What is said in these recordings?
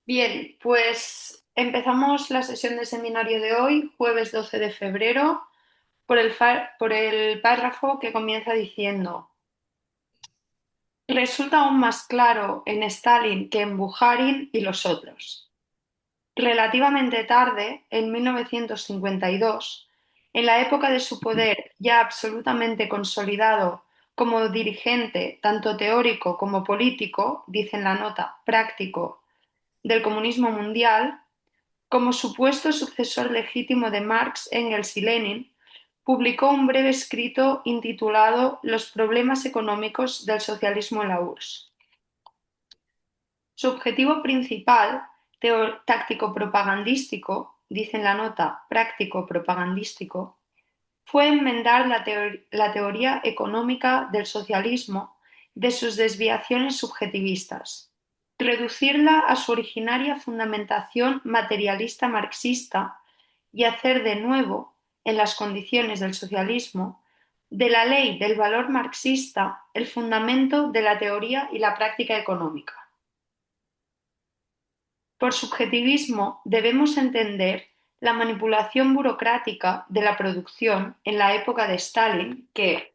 Bien, pues empezamos la sesión de seminario de hoy, jueves 12 de febrero, por el párrafo que comienza diciendo: resulta aún más claro en Stalin que en Bukharin y los otros. Relativamente tarde, en 1952, en la época de su poder ya absolutamente consolidado como dirigente tanto teórico como político, dice en la nota, práctico del comunismo mundial, como supuesto sucesor legítimo de Marx, Engels y Lenin, publicó un breve escrito intitulado Los problemas económicos del socialismo en la URSS. Su objetivo principal, táctico-propagandístico, dice en la nota práctico-propagandístico, fue enmendar la teoría económica del socialismo de sus desviaciones subjetivistas, reducirla a su originaria fundamentación materialista marxista y hacer de nuevo, en las condiciones del socialismo, de la ley del valor marxista el fundamento de la teoría y la práctica económica. Por subjetivismo debemos entender la manipulación burocrática de la producción en la época de Stalin que,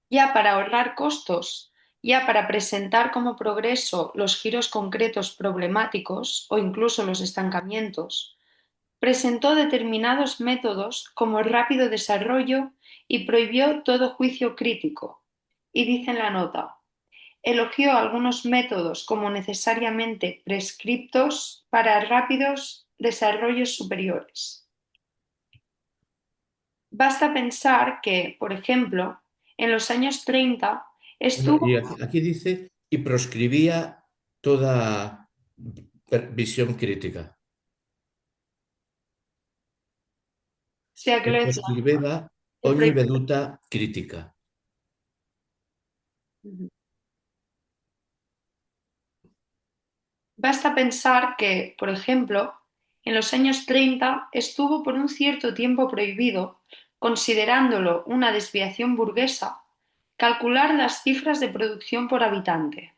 ya para ahorrar costos, ya para presentar como progreso los giros concretos problemáticos o incluso los estancamientos, presentó determinados métodos como el rápido desarrollo y prohibió todo juicio crítico. Y dice en la nota: elogió algunos métodos como necesariamente prescriptos para rápidos desarrollos superiores. Basta pensar que, por ejemplo, en los años 30 Bueno, y estuvo... aquí dice, y proscribía toda visión crítica. Se Que proscribeva ogni veduta critica. Basta pensar que, por ejemplo, en los años 30 estuvo por un cierto tiempo prohibido, considerándolo una desviación burguesa, calcular las cifras de producción por habitante.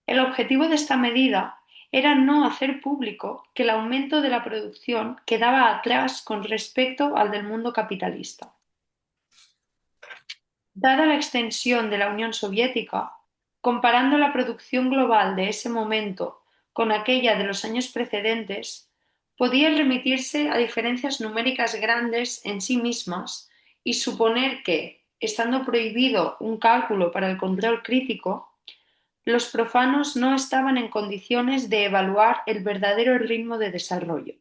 El objetivo de esta medida era no hacer público que el aumento de la producción quedaba atrás con respecto al del mundo capitalista. Dada la extensión de la Unión Soviética, comparando la producción global de ese momento con aquella de los años precedentes, podía remitirse a diferencias numéricas grandes en sí mismas y suponer que, estando prohibido un cálculo para el control crítico, los profanos no estaban en condiciones de evaluar el verdadero ritmo de desarrollo.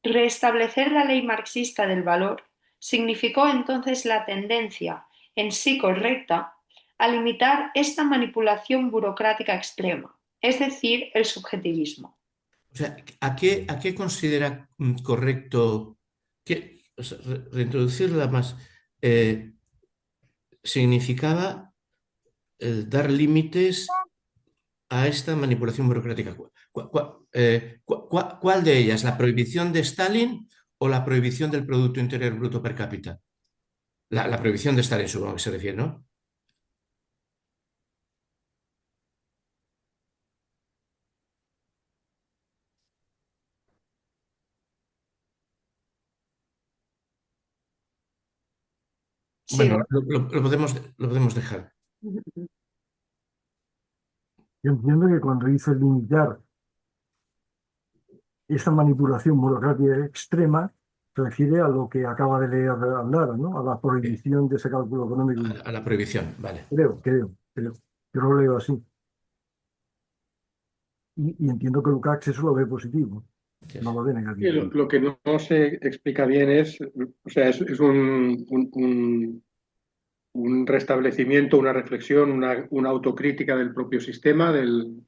Restablecer la ley marxista del valor significó entonces la tendencia, en sí correcta, a limitar esta manipulación burocrática extrema, es decir, el subjetivismo. O sea, a qué considera correcto o sea, reintroducirla más? eh, Significaba dar límites a esta manipulación burocrática. ¿Cuál de ellas? ¿La prohibición de Stalin o la prohibición del Producto Interior Bruto per cápita? La prohibición de Stalin, supongo que se refiere, ¿no? Sí, Bueno, lo podemos dejar. Yo entiendo que cuando dice limitar esa manipulación burocrática extrema, se refiere a lo que acaba de leer Andara, ¿no? A la Sí, prohibición de ese cálculo económico. a la prohibición, vale. Creo. Yo lo leo así. Y entiendo que Lukács eso lo ve positivo, Sí, no lo ve Y negativo. lo que no se explica bien es, o sea, es un restablecimiento, una reflexión, una autocrítica del propio sistema, del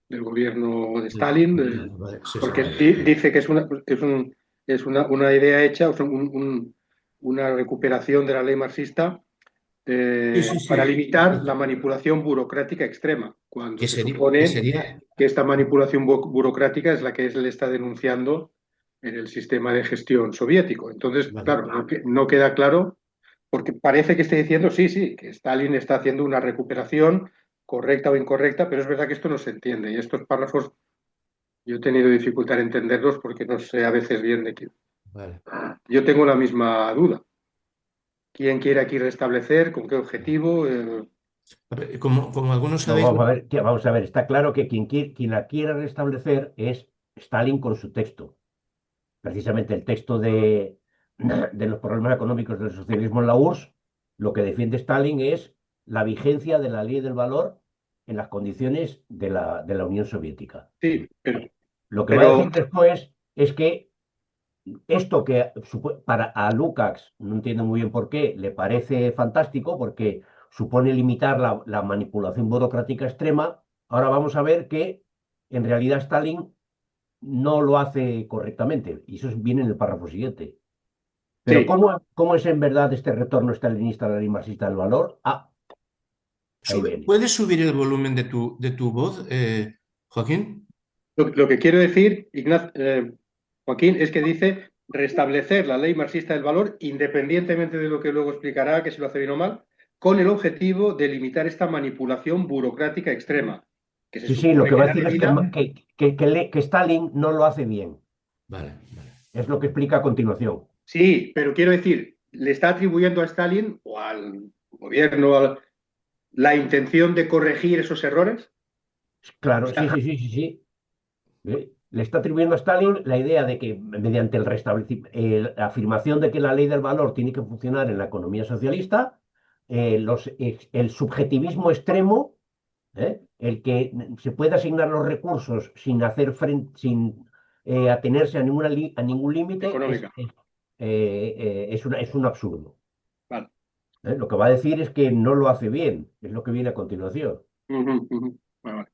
gobierno de Stalin, vale, sí, sí, porque vale. dice que es una idea hecha, o sea, una recuperación de la ley marxista Sí, sí, para sí. limitar la manipulación burocrática extrema, cuando se Que supone sería, que esta manipulación burocrática es la que él está denunciando en el sistema de gestión soviético. Entonces, vale. claro, no queda claro porque parece que esté diciendo, sí, sí, que Stalin está haciendo una recuperación correcta o incorrecta, pero es verdad que esto no se entiende. Y estos párrafos yo he tenido dificultad en entenderlos porque no sé a veces bien de qué. Vale. Yo tengo la misma duda. ¿Quién quiere aquí restablecer? ¿Con qué objetivo? A ver, como algunos No, sabéis, vamos a ver, está claro que quien la quiere restablecer es Stalin con su texto. Precisamente el texto de los problemas económicos del socialismo en la URSS, lo que defiende Stalin es la vigencia de la ley del valor en las condiciones de la Unión Soviética. Sí, Lo que va a pero decir después es que esto que para a Lukács, no entiendo muy bien por qué, le parece fantástico porque supone limitar la manipulación burocrática extrema, ahora vamos a ver que en realidad Stalin no lo hace correctamente, y eso viene en el párrafo siguiente. Pero sí, ¿cómo es en verdad este retorno stalinista a la ley marxista del valor? Ah, ahí viene. ¿puedes subir el volumen de tu voz, Joaquín? lo que quiero decir, Joaquín, es que dice restablecer la ley marxista del valor, independientemente de lo que luego explicará, que si lo hace bien o mal, con el objetivo de limitar esta manipulación burocrática extrema, que se Sí, sí, lo supone que que va a da decir es vida. que Stalin no lo hace bien. Vale, vale. Es lo que explica a continuación. Sí, pero quiero decir, le está atribuyendo a Stalin o al gobierno la intención de corregir esos errores. O Claro, sí, sea, sí, sí, sí, sí. Le está atribuyendo a Stalin la idea de que mediante la afirmación de que la ley del valor tiene que funcionar en la economía socialista, el subjetivismo extremo, el que se puede asignar los recursos sin hacer frente, sin atenerse a a ningún límite, económica. es un absurdo. Vale. Lo que va a decir es que no lo hace bien, es lo que viene a continuación. Ujú, ujú. Vale, vale.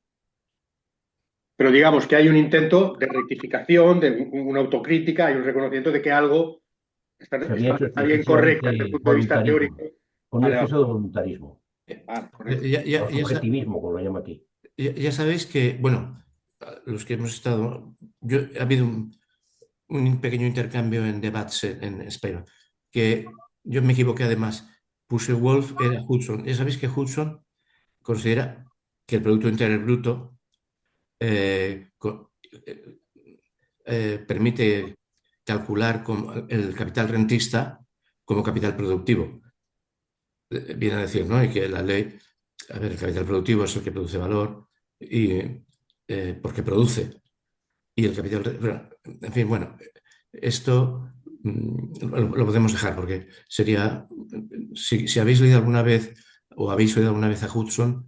Pero digamos que hay un intento de rectificación, de una autocrítica, hay un reconocimiento de que algo Se había hecho está bien correcta desde el excesivamente punto de vista teórico. voluntarismo, con un Vale, vale, exceso de voluntarismo, vale, correcto. o subjetivismo, como lo llama aquí. Ya sabéis que, bueno, los que hemos estado, ha habido un pequeño intercambio en debates en España, que yo me equivoqué además, puse Wolf, era Hudson. Ya sabéis que Hudson considera que el Producto Interior Bruto eh, co- eh, permite calcular el capital rentista como capital productivo. Viene a decir, ¿no? Y que la ley, a ver, el capital productivo es el que produce valor y porque produce. Y el capital, bueno, en fin, bueno, esto lo podemos dejar porque sería, si habéis leído alguna vez o habéis oído alguna vez a Hudson,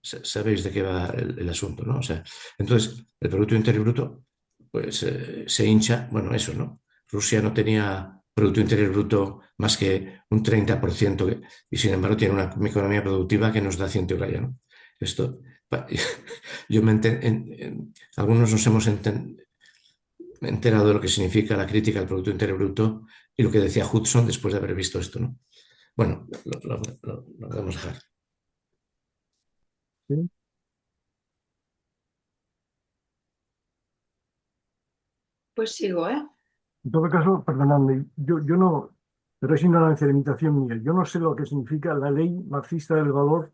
sabéis de qué va el asunto, ¿no? O sea, entonces, el Producto Interior Bruto, pues se hincha, bueno, eso, ¿no? Rusia no tenía Producto Interior Bruto más que un 30% y sin embargo tiene una economía productiva que nos da 100 y raya, ¿no? Esto, yo algunos nos hemos enterado de lo que significa la crítica al Producto Interior Bruto y lo que decía Hudson después de haber visto esto, ¿no? Bueno, lo podemos dejar. ¿Sí? Pues sigo, ¿eh? En todo caso, perdonadme, yo no, pero es ignorancia de limitación mía. Yo no sé lo que significa la ley marxista del valor,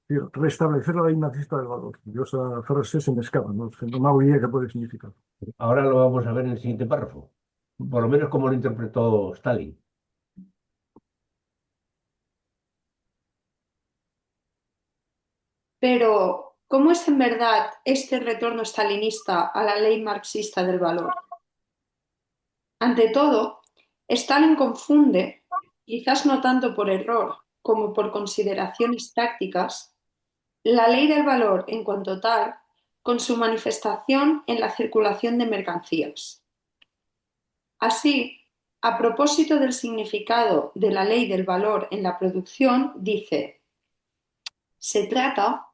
es decir, restablecer la ley marxista del valor. Yo esa frase se me escapa, no sé, no me hago idea qué puede significar. Ahora lo vamos a ver en el siguiente párrafo. Por lo menos como lo interpretó Stalin. Pero, ¿cómo es en verdad este retorno stalinista a la ley marxista del valor? Ante todo, Stalin confunde, quizás no tanto por error como por consideraciones tácticas, la ley del valor en cuanto tal con su manifestación en la circulación de mercancías. Así, a propósito del significado de la ley del valor en la producción, dice: se trata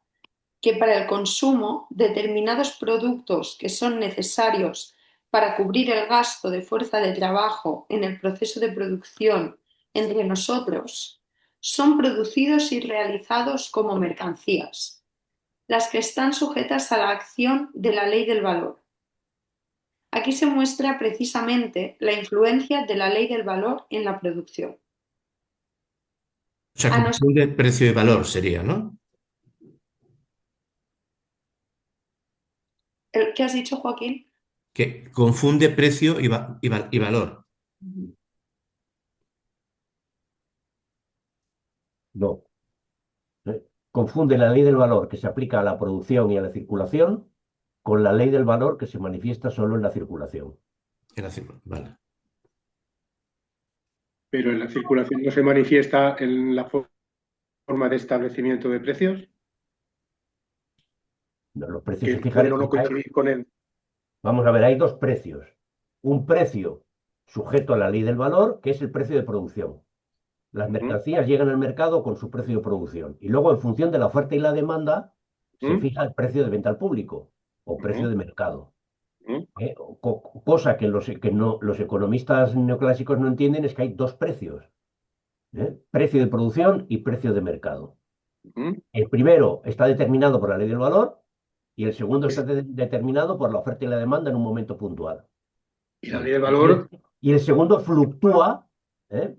que para el consumo determinados productos que son necesarios para cubrir el gasto de fuerza de trabajo en el proceso de producción entre nosotros son producidos y realizados como mercancías, las que están sujetas a la acción de la ley del valor. Aquí se muestra precisamente la influencia de la ley del valor en la producción. O sea, A nos- confunde precio y valor sería, ¿no? ¿Qué has dicho, Joaquín? Que confunde precio y valor. No. Confunde la ley del valor que se aplica a la producción y a la circulación con la ley del valor que se manifiesta solo en la circulación. Vale. Pero en la circulación no se manifiesta en la forma de establecimiento de precios, No, los precios que se fijan pueden o no coincidir con él. Vamos a ver, hay dos precios. Un precio sujeto a la ley del valor, que es el precio de producción. Las mercancías llegan al mercado con su precio de producción. Y luego, en función de la oferta y la demanda, se fija el precio de venta al público o precio de mercado. Cosa que los economistas neoclásicos no entienden es que hay dos precios. Precio de producción y precio de mercado. El primero está determinado por la ley del valor y el segundo está determinado por la oferta y la demanda en un momento puntual. Y la ley del Y el, valor, y el segundo fluctúa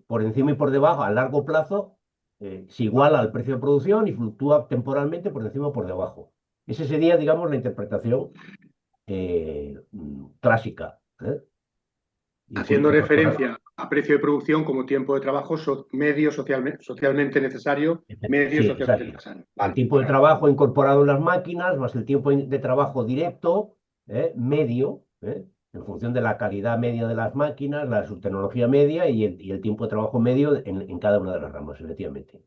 por encima y por debajo a largo plazo, se iguala al precio de producción y fluctúa temporalmente por encima o por debajo. Esa sería, digamos, la interpretación clásica. haciendo Incorporada referencia a precio de producción como tiempo de trabajo medio socialmente necesario, medio Sí, socialmente exacto. necesario. El Vale, tiempo de trabajo incorporado en las máquinas, más el tiempo de trabajo directo, medio, en función de la calidad media de las máquinas, su tecnología media y el tiempo de trabajo medio en cada una de las ramas, efectivamente.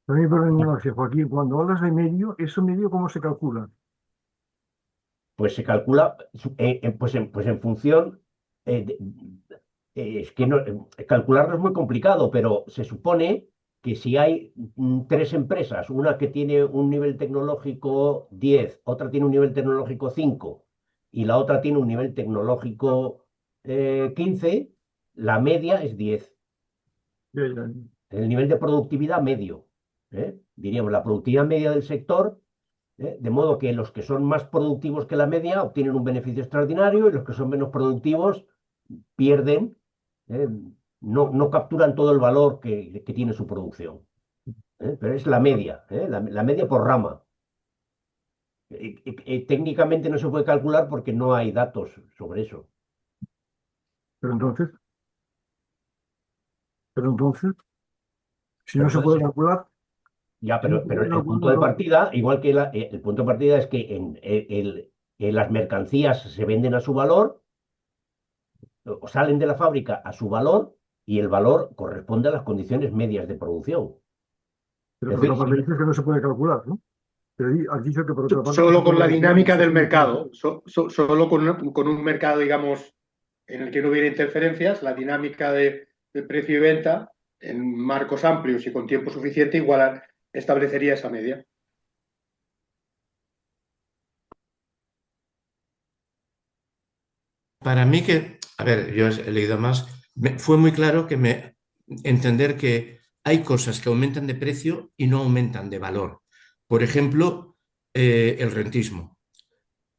También por la ignorancia, Joaquín, cuando hablas de medio, ¿eso medio cómo se calcula? Pues se calcula, pues en función, eh, de- es que no, calcularlo es muy complicado, pero se supone que si hay tres empresas, una que tiene un nivel tecnológico 10, otra tiene un nivel tecnológico 5 y la otra tiene un nivel tecnológico 15, la media es 10. Ya, ya. El nivel de productividad medio, diríamos, la productividad media del sector, de modo que los que son más productivos que la media obtienen un beneficio extraordinario y los que son menos productivos pierden, ¿eh? No capturan todo el valor que tiene su producción. Pero es la media, la media por rama. Técnicamente no se puede calcular porque no hay datos sobre eso. Pero entonces, pero entonces, si Pero no se puede entonces, calcular, ya, si no pero, se pero puede el calcular, punto de entonces, partida, igual que el punto de partida es que las mercancías se venden a su valor o salen de la fábrica a su valor y el valor corresponde a las condiciones medias de producción. pero Es por otra decir, parte dices que no se puede calcular, ¿no? Pero has dicho que por otra parte no se solo con puede la calcular y dinámica eso del significa. mercado, solo con un mercado, digamos, en el que no hubiera interferencias, la dinámica de precio y venta en marcos amplios y con tiempo suficiente igual establecería esa media. Para mí que, a ver, yo he leído más, fue muy claro entender que hay cosas que aumentan de precio y no aumentan de valor. Por ejemplo, el rentismo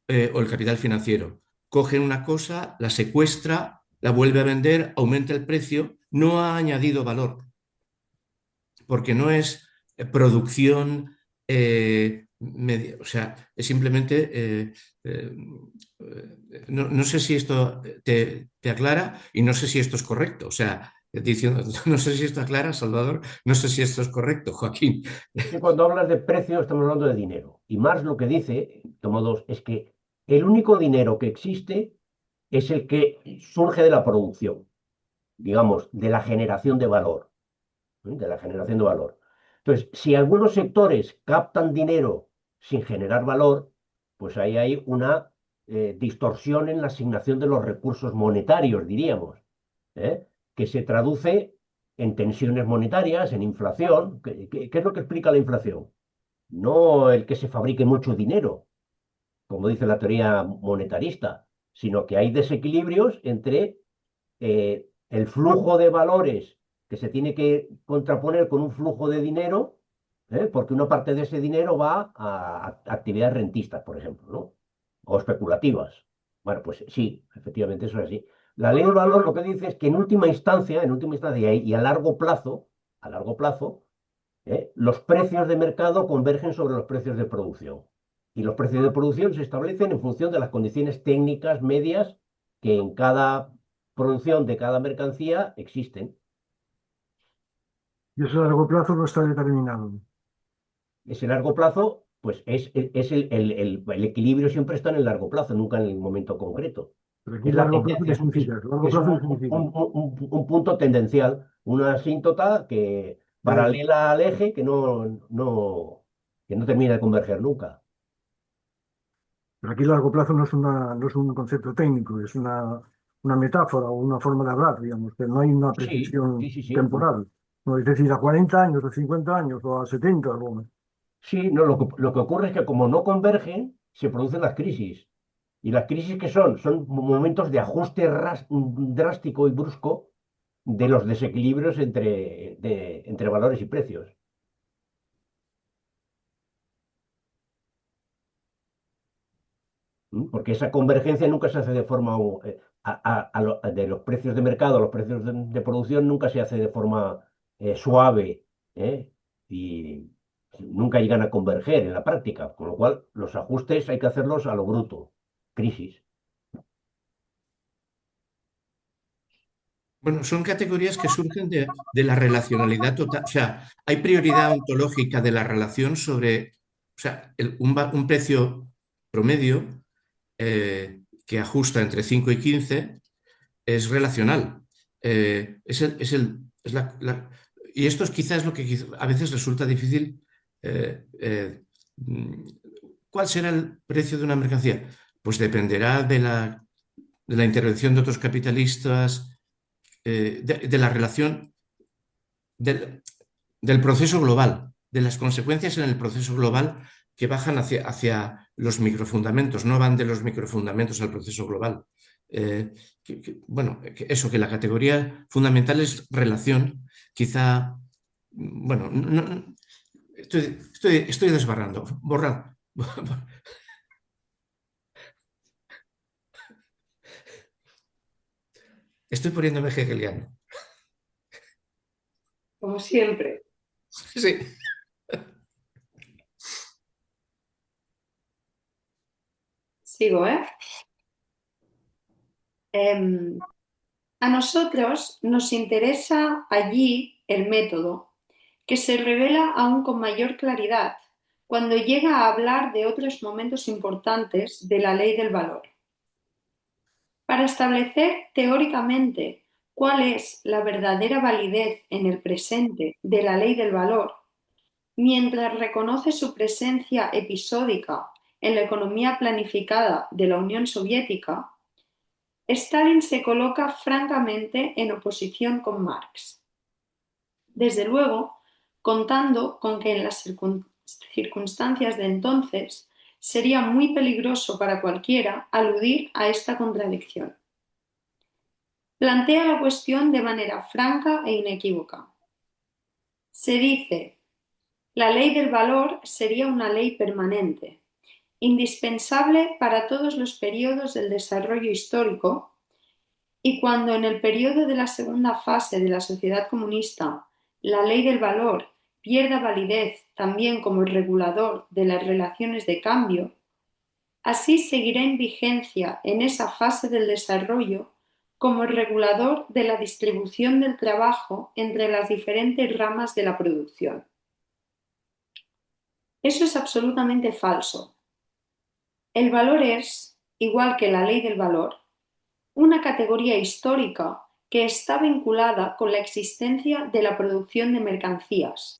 o el capital financiero. Coge una cosa, la secuestra, la vuelve a vender, aumenta el precio, no ha añadido valor, porque no es producción, o sea, es simplemente, no sé si esto te aclara y no sé si esto es correcto, o sea, diciendo, no sé si esto aclara, Salvador, no sé si esto es correcto, Joaquín. es que cuando hablas de precio estamos hablando de dinero. Y Marx lo que dice, tomo dos, es que el único dinero que existe es el que surge de la producción, digamos, de la generación de valor, de la generación de valor. Entonces, si algunos sectores captan dinero sin generar valor, pues ahí hay una distorsión en la asignación de los recursos monetarios, diríamos, ¿eh? Que se traduce en tensiones monetarias, en inflación. ¿Qué es lo que explica la inflación? No el que se fabrique mucho dinero, como dice la teoría monetarista, sino que hay desequilibrios entre el flujo de valores que se tiene que contraponer con un flujo de dinero, porque una parte de ese dinero va a actividades rentistas, por ejemplo, ¿no? O especulativas. Bueno, pues sí, efectivamente eso es así. La ley del valor lo que dice es que en última instancia y a largo plazo, los precios de mercado convergen sobre los precios de producción. Y los precios de producción se establecen en función de las condiciones técnicas medias que en cada producción de cada mercancía existen. Y ese largo plazo no está determinado. Ese largo plazo, pues es el equilibrio siempre está en el largo plazo, nunca en el momento concreto. Pero aquí Es la largo plazo, ¿qué tendencia, significa? Largo es plazo, ¿qué significa? un punto tendencial, una asíntota que Eh, paralela al eje que no termina de converger nunca. pero aquí largo plazo no es un concepto técnico, es una metáfora o una forma de hablar, digamos, que no hay una Sí, precisión sí, sí, sí. temporal. No es decir, a 40 años, a 50 años o a 70. Bueno, Sí, no, lo que ocurre es que como no convergen, se producen las crisis. ¿Y las crisis qué son? Son momentos de ajuste drástico y brusco de los desequilibrios entre valores y precios. Porque esa convergencia nunca se hace de forma, de los precios de mercado a los precios de producción, nunca se hace de forma suave, ¿eh? Y nunca llegan a converger en la práctica, con lo cual los ajustes hay que hacerlos a lo bruto, crisis. Bueno, son categorías que surgen de la relacionalidad total. O sea, hay prioridad ontológica de la relación sobre, o sea, un precio promedio que ajusta entre 5 y 15 es relacional. Y esto es quizás lo que a veces resulta difícil. eh, eh, mm, ¿Cuál será el precio de una mercancía? Pues dependerá de la intervención de otros capitalistas, de la relación del, del proceso global, de las consecuencias en el proceso global que bajan hacia los microfundamentos, no van de los microfundamentos al proceso global. Bueno, eso, que la categoría fundamental es relación, quizá, bueno, estoy desbarrando, borrad. Estoy poniéndome hegeliano. Como siempre. Sí. Sigo, ¿eh? Em, a nosotros nos interesa allí el método, que se revela aún con mayor claridad cuando llega a hablar de otros momentos importantes de la ley del valor. Para establecer teóricamente cuál es la verdadera validez en el presente de la ley del valor, mientras reconoce su presencia episódica en la economía planificada de la Unión Soviética, Stalin se coloca francamente en oposición con Marx. Desde luego, contando con que en las circunstancias de entonces sería muy peligroso para cualquiera aludir a esta contradicción. Plantea la cuestión de manera franca e inequívoca. Se dice, la ley del valor sería una ley permanente, indispensable para todos los periodos del desarrollo histórico, y cuando en el periodo de la segunda fase de la sociedad comunista la ley del valor pierda validez también como regulador de las relaciones de cambio, así seguirá en vigencia en esa fase del desarrollo como regulador de la distribución del trabajo entre las diferentes ramas de la producción. Eso es absolutamente falso. El valor es, igual que la ley del valor, una categoría histórica que está vinculada con la existencia de la producción de mercancías.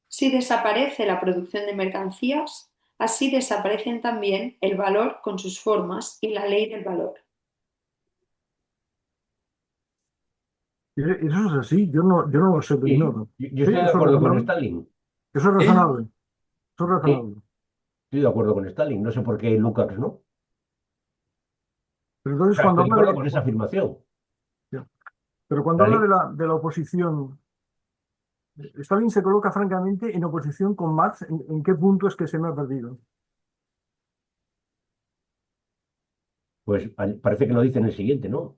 Si desaparece la producción de mercancías, así desaparecen también el valor con sus formas y la ley del valor. eso es así, yo no lo sé de Sí, nada. yo ¿Sí? estoy de ¿Eso es acuerdo con razonable? Stalin. Eso es ¿Eh? razonable. Eso es Sí, razonable. estoy de acuerdo con Stalin. No sé por qué Lukács no. O Pero entonces sea, cuando estoy de habla acuerdo de, con esa afirmación. pero cuando La habla ley- de la oposición, Stalin se coloca francamente en oposición con Marx. En qué punto es que se me ha perdido? pues parece que lo dice en el siguiente, ¿no?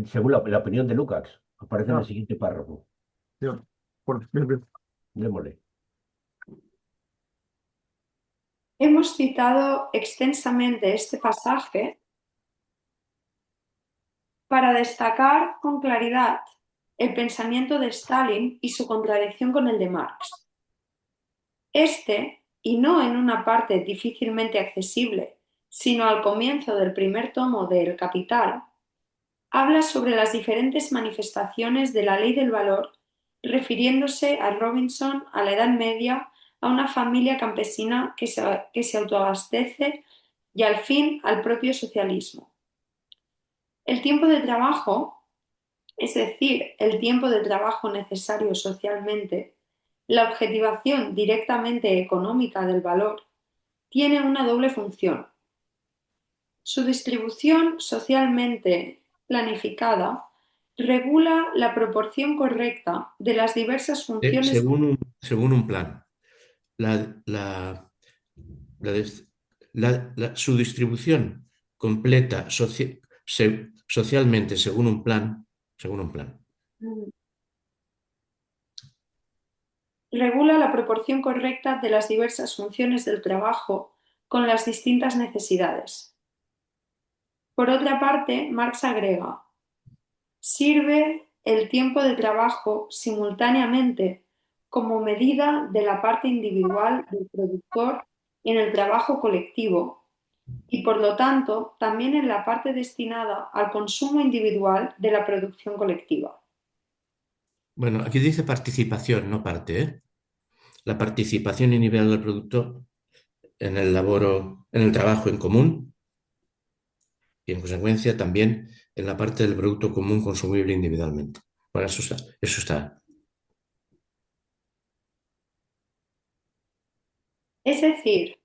Según la opinión de Lukács, aparece en el Ah, siguiente párrafo. bien. Bueno, bien, bien. Démosle. Hemos citado extensamente este pasaje para destacar con claridad el pensamiento de Stalin y su contradicción con el de Marx. Este, y no en una parte difícilmente accesible, sino al comienzo del primer tomo de El Capital, habla sobre las diferentes manifestaciones de la ley del valor, refiriéndose a Robinson, a la Edad Media, a una familia campesina que se autoabastece y al fin al propio socialismo. El tiempo de trabajo, es decir, el tiempo de trabajo necesario socialmente, la objetivación directamente económica del valor, tiene una doble función. Su distribución socialmente planificada regula la proporción correcta de las diversas funciones. Según un plan. La, la- la des- su distribución completa socialmente según un plan. Regula la proporción correcta de las diversas funciones del trabajo con las distintas necesidades. Por otra parte, Marx agrega, sirve el tiempo de trabajo simultáneamente como medida de la parte individual del productor en el trabajo colectivo y, por lo tanto, también en la parte destinada al consumo individual de la producción colectiva. Bueno, aquí dice participación, no parte, ¿eh? La participación individual del productor en el trabajo en común y, en consecuencia, también en la parte del producto común consumible individualmente. Bueno, eso está. Es decir,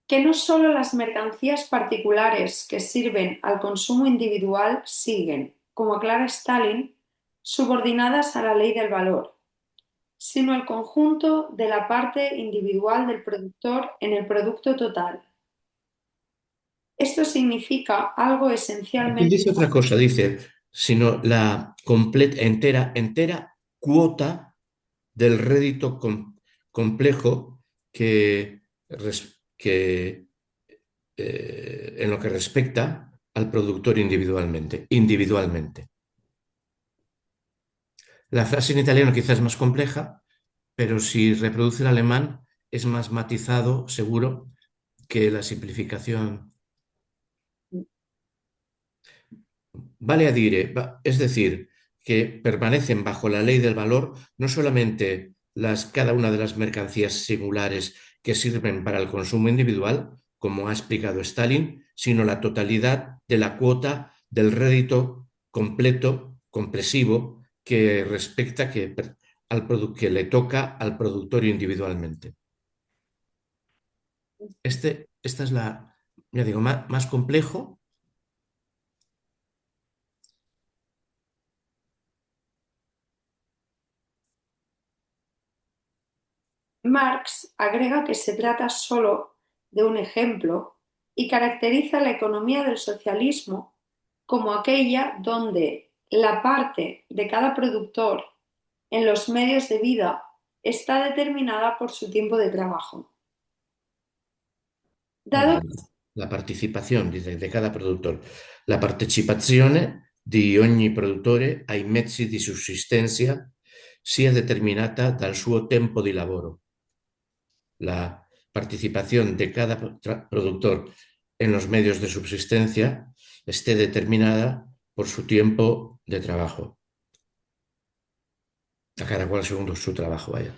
que no solo las mercancías particulares que sirven al consumo individual siguen, como aclara Stalin, subordinadas a la ley del valor, sino el conjunto de la parte individual del productor en el producto total. Esto significa algo Aquí esencialmente. dice otra cosa, dice, sino la completa, entera cuota del rédito complejo que en lo que respecta al productor individualmente. La frase en italiano quizás es más compleja, pero si reproduce el alemán es más matizado, seguro, que la simplificación. Vale a dire, es decir, que permanecen bajo la ley del valor no solamente cada una de las mercancías singulares que sirven para el consumo individual, como ha explicado Stalin, sino la totalidad de la cuota del rédito completo, compresivo, que respecta que le toca al productor individualmente. Esta es ya digo, más complejo. Marx agrega que se trata solo de un ejemplo y caracteriza la economía del socialismo como aquella donde la parte de cada productor en los medios de vida está determinada por su tiempo de trabajo. Dado La partecipazione di cada produttore, la partecipazione di ogni produttore ai mezzi di sussistenza sia determinata dal suo tempo di lavoro. La participación de cada productor en los medios de subsistencia esté determinada por su tiempo de trabajo. A cada cual según su trabajo, vaya.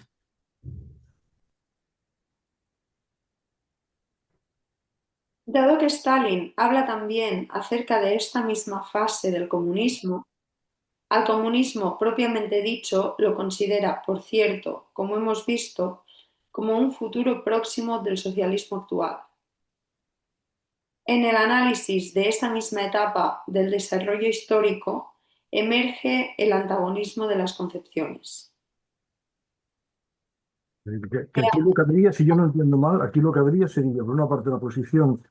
Dado que Stalin habla también acerca de esta misma fase del comunismo, al comunismo propiamente dicho lo considera, por cierto, como hemos visto, como un futuro próximo del socialismo actual. En el análisis de esta misma etapa del desarrollo histórico emerge el antagonismo de las concepciones. Que aquí lo que habría, si yo no entiendo mal, aquí lo que habría sería, por una parte, la posición,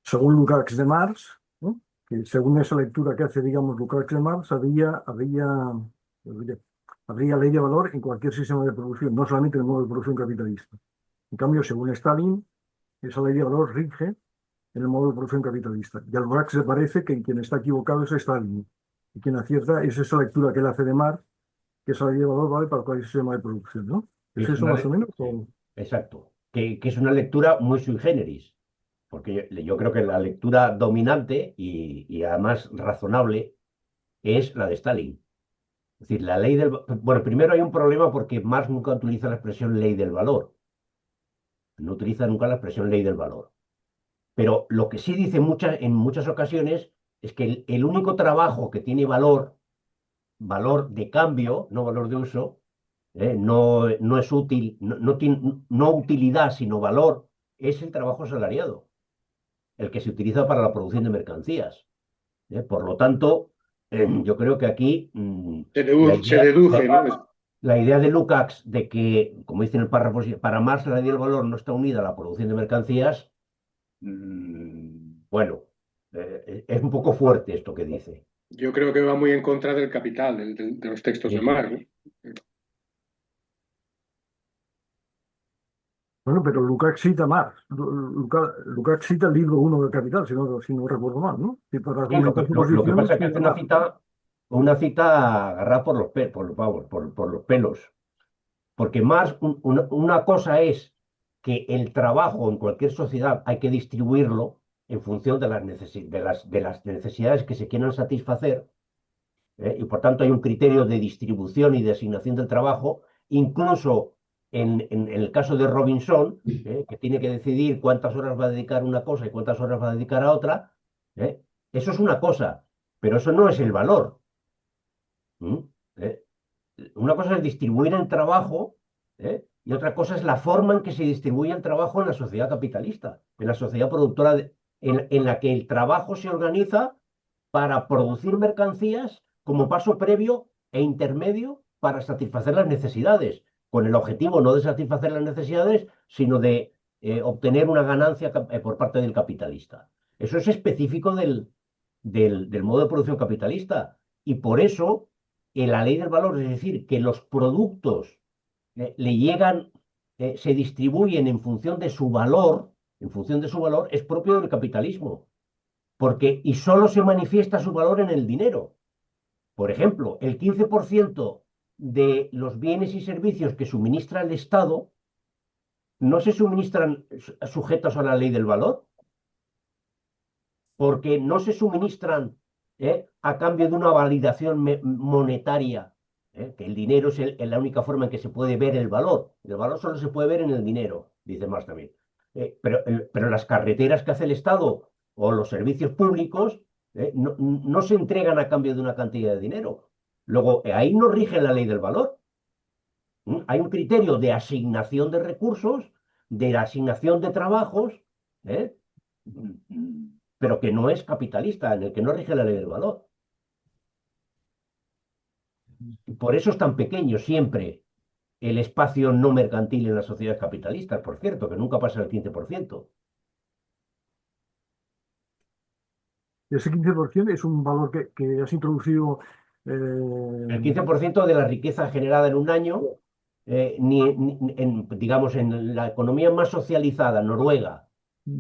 según Lukács, de Marx, ¿no? que según esa lectura que hace, digamos, Lukács de Marx, habría ley de valor en cualquier sistema de producción, no solamente en el modo de producción capitalista. En cambio, según Stalin, esa ley de valor rige en el modo de producción capitalista. Y a Lukács le parece que quien está equivocado es Stalin. Y quien acierta es esa lectura que él hace de Marx, que esa ley de valor vale para cualquier sistema de producción, ¿no? ¿Es Es eso una más o menos? sí, exacto. Que es una lectura muy sui generis, porque yo creo que la lectura dominante y además razonable es la de Stalin. Es decir, la ley del... Bueno, primero hay un problema porque Marx nunca utiliza la expresión ley del valor. No utiliza nunca la expresión ley del valor. Pero lo que sí dice en muchas ocasiones es que el único trabajo que tiene valor, valor de cambio, no valor de uso, no es útil, no utilidad, sino valor, es el trabajo asalariado, el que se utiliza para la producción de mercancías. Por lo tanto, yo creo que aquí Se deduce, ¿no? la idea de Lukács de que, como dice en el párrafo, para Marx la ley del valor no está unida a la producción de mercancías, bueno, es un poco fuerte esto que dice. Yo creo que va muy en contra del Capital, de los textos de Sí. Marx, ¿no? Bueno, pero Lukács cita Marx. Lukács cita el libro 1 del Capital, si no recuerdo mal, ¿no? Y para Sí, argumentar su lo que posición pasa es que hace cita Marx. una cita agarrada por por los pelos. Porque más una cosa es que el trabajo en cualquier sociedad hay que distribuirlo en función de de las necesidades que se quieran satisfacer, y por tanto hay un criterio de distribución y de asignación del trabajo, incluso en el caso de Robinson, que tiene que decidir cuántas horas va a dedicar a una cosa y cuántas horas va a dedicar a otra. ¿eh? Eso es una cosa, pero eso no es el valor. ¿Mm? ¿Eh? Una cosa es distribuir el trabajo, y otra cosa es la forma en que se distribuye el trabajo en la sociedad capitalista, en la sociedad productora, en la que el trabajo se organiza para producir mercancías como paso previo e intermedio para satisfacer las necesidades, con el objetivo no de satisfacer las necesidades, sino de obtener una ganancia por parte del capitalista. Eso es específico del modo de producción capitalista. Y por eso, en la ley del valor, es decir, que los productos le llegan, se distribuyen en función de su valor, es propio del capitalismo. Porque, y solo se manifiesta su valor en el dinero. Por ejemplo, el 15% de los bienes y servicios que suministra el Estado no se suministran sujetos a la ley del valor, porque no se suministran a cambio de una validación monetaria, que el dinero es la única forma en que se puede ver el valor. El valor solo se puede ver en el dinero, dice Marx también. Pero las carreteras que hace el Estado o los servicios públicos no se entregan a cambio de una cantidad de dinero. Luego, ahí no rige la ley del valor. Hay un criterio de asignación de recursos, de asignación de trabajos, ¿eh? pero que no es capitalista, en el que no rige la ley del valor. Y por eso es tan pequeño siempre el espacio no mercantil en las sociedades capitalistas, por cierto, que nunca pasa el 15%. Ese 15% es un valor que has introducido. El 15% de la riqueza generada en un año, digamos, en la economía más socializada, Noruega,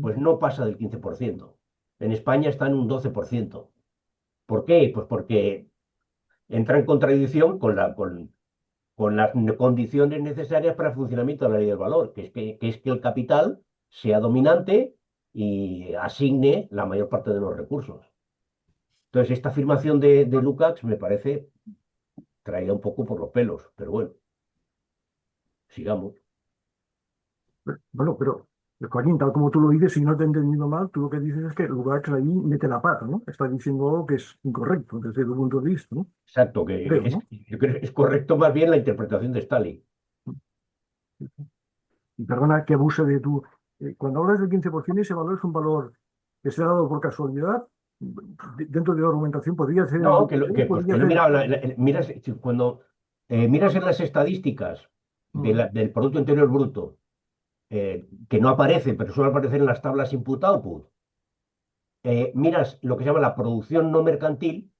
pues no pasa del 15%. En España está en un 12%. ¿Por qué? Pues porque entra en contradicción con las condiciones necesarias para el funcionamiento de la ley del valor, que es que el capital sea dominante y asigne la mayor parte de los recursos. Entonces, esta afirmación de Lukács me parece traída un poco por los pelos, pero bueno, sigamos. Bueno, pero Joaquín, tal como tú lo dices, si no te he entendido mal, tú lo que dices es que Lukács ahí mete la pata, ¿no? Está diciendo algo que es incorrecto desde tu punto de vista, ¿no? Exacto, Creo, ¿no? yo creo que es correcto más bien la interpretación de Stalin. Y perdona que abuse de tu... cuando hablas del 15%, ese valor es un valor que se ha dado por casualidad. Dentro de la argumentación podría ser No, ambiguo, pues podría que no ser... mira, miras, cuando miras en las estadísticas del Producto Interior Bruto, que no aparecen, pero suelen aparecer en las tablas input-output, miras lo que se llama la producción no mercantil,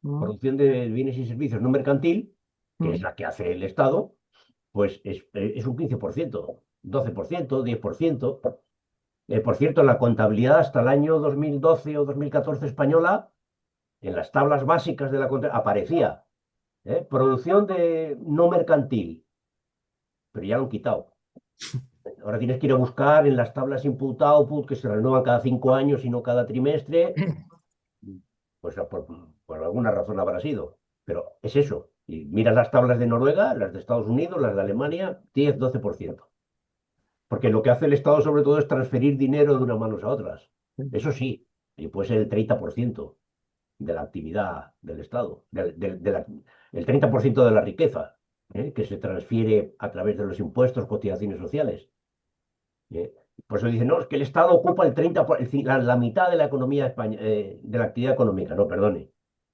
Mm, producción de bienes y servicios no mercantil, que es mm. la que hace el Estado, pues es un 15%, 12%, 10%. Por cierto, la contabilidad hasta el año 2012 o 2014 española, en las tablas básicas de la contabilidad, aparecía producción de no mercantil, pero ya lo han quitado. Ahora tienes que ir a buscar en las tablas input-output que se renuevan cada 5 años y no cada trimestre. Pues por alguna razón habrá sido. Pero es eso. Y mira las tablas de Noruega, las de Estados Unidos, las de Alemania, 10-12%. Porque lo que hace el Estado sobre todo es transferir dinero de unas manos a otras. Eso sí, y puede ser el 30% de la actividad del Estado, el 30% de la riqueza, que se transfiere a través de los impuestos, cotizaciones sociales. ¿eh? Por eso dicen, no, es que el Estado ocupa el 30, la mitad de la economía de la actividad económica. No, perdone.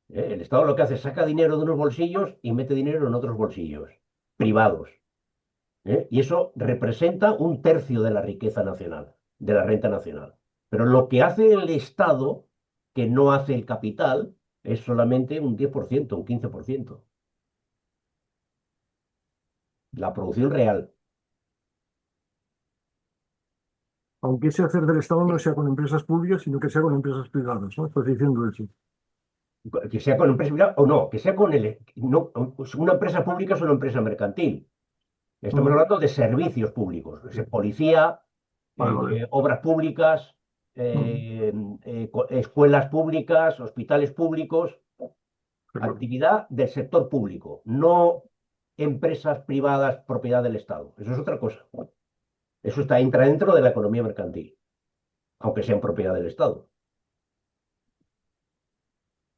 El Estado lo que hace es saca dinero de unos bolsillos y mete dinero en otros bolsillos privados. Y eso representa un tercio de la riqueza nacional, de la renta nacional. Pero lo que hace el Estado, que no hace el capital, es solamente un 10%, un 15%. La producción real. Aunque ese hacer del Estado no sea con empresas públicas, sino que sea con empresas privadas, ¿no? Estás diciendo eso. Que sea con empresa privada o no, que sea con no, una empresa pública es una empresa mercantil. Estamos Mm, hablando de servicios públicos, es decir, policía, vale, vale. obras públicas, Mm, escuelas públicas, hospitales públicos, de acuerdo. actividad del sector público, no empresas privadas propiedad del Estado. Eso es otra cosa. Eso entra dentro de la economía mercantil, aunque sea en propiedad del Estado.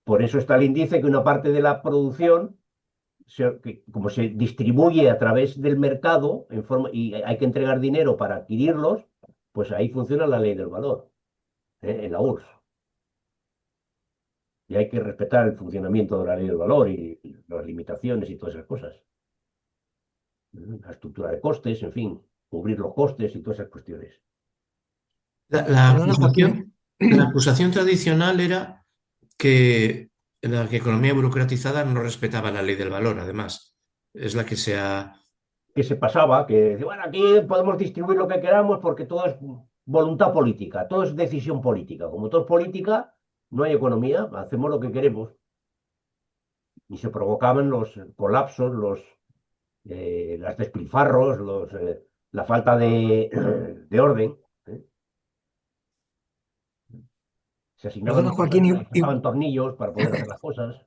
Por eso Stalin dice que una parte de la producción, que como se distribuye a través del mercado y hay que entregar dinero para adquirirlos, pues ahí funciona la ley del valor, en la URSS. Y hay que respetar el funcionamiento de la ley del valor y las limitaciones y todas esas cosas. La estructura de costes, en fin, cubrir los costes y todas esas cuestiones. La, la Perdona, Joaquín. acusación, la acusación tradicional era que la que economía burocratizada no respetaba la ley del valor, además. Es la que se ha... Que se pasaba, que decía, bueno, aquí podemos distribuir lo que queramos porque todo es voluntad política, todo es decisión política. Como todo es política, no hay economía, hacemos lo que queremos. Y se provocaban los colapsos, las despilfarros, la falta de orden. ¿eh? Se asignaban Perdona, cosas, Joaquín, se sacaban tornillos para poder hacer las cosas.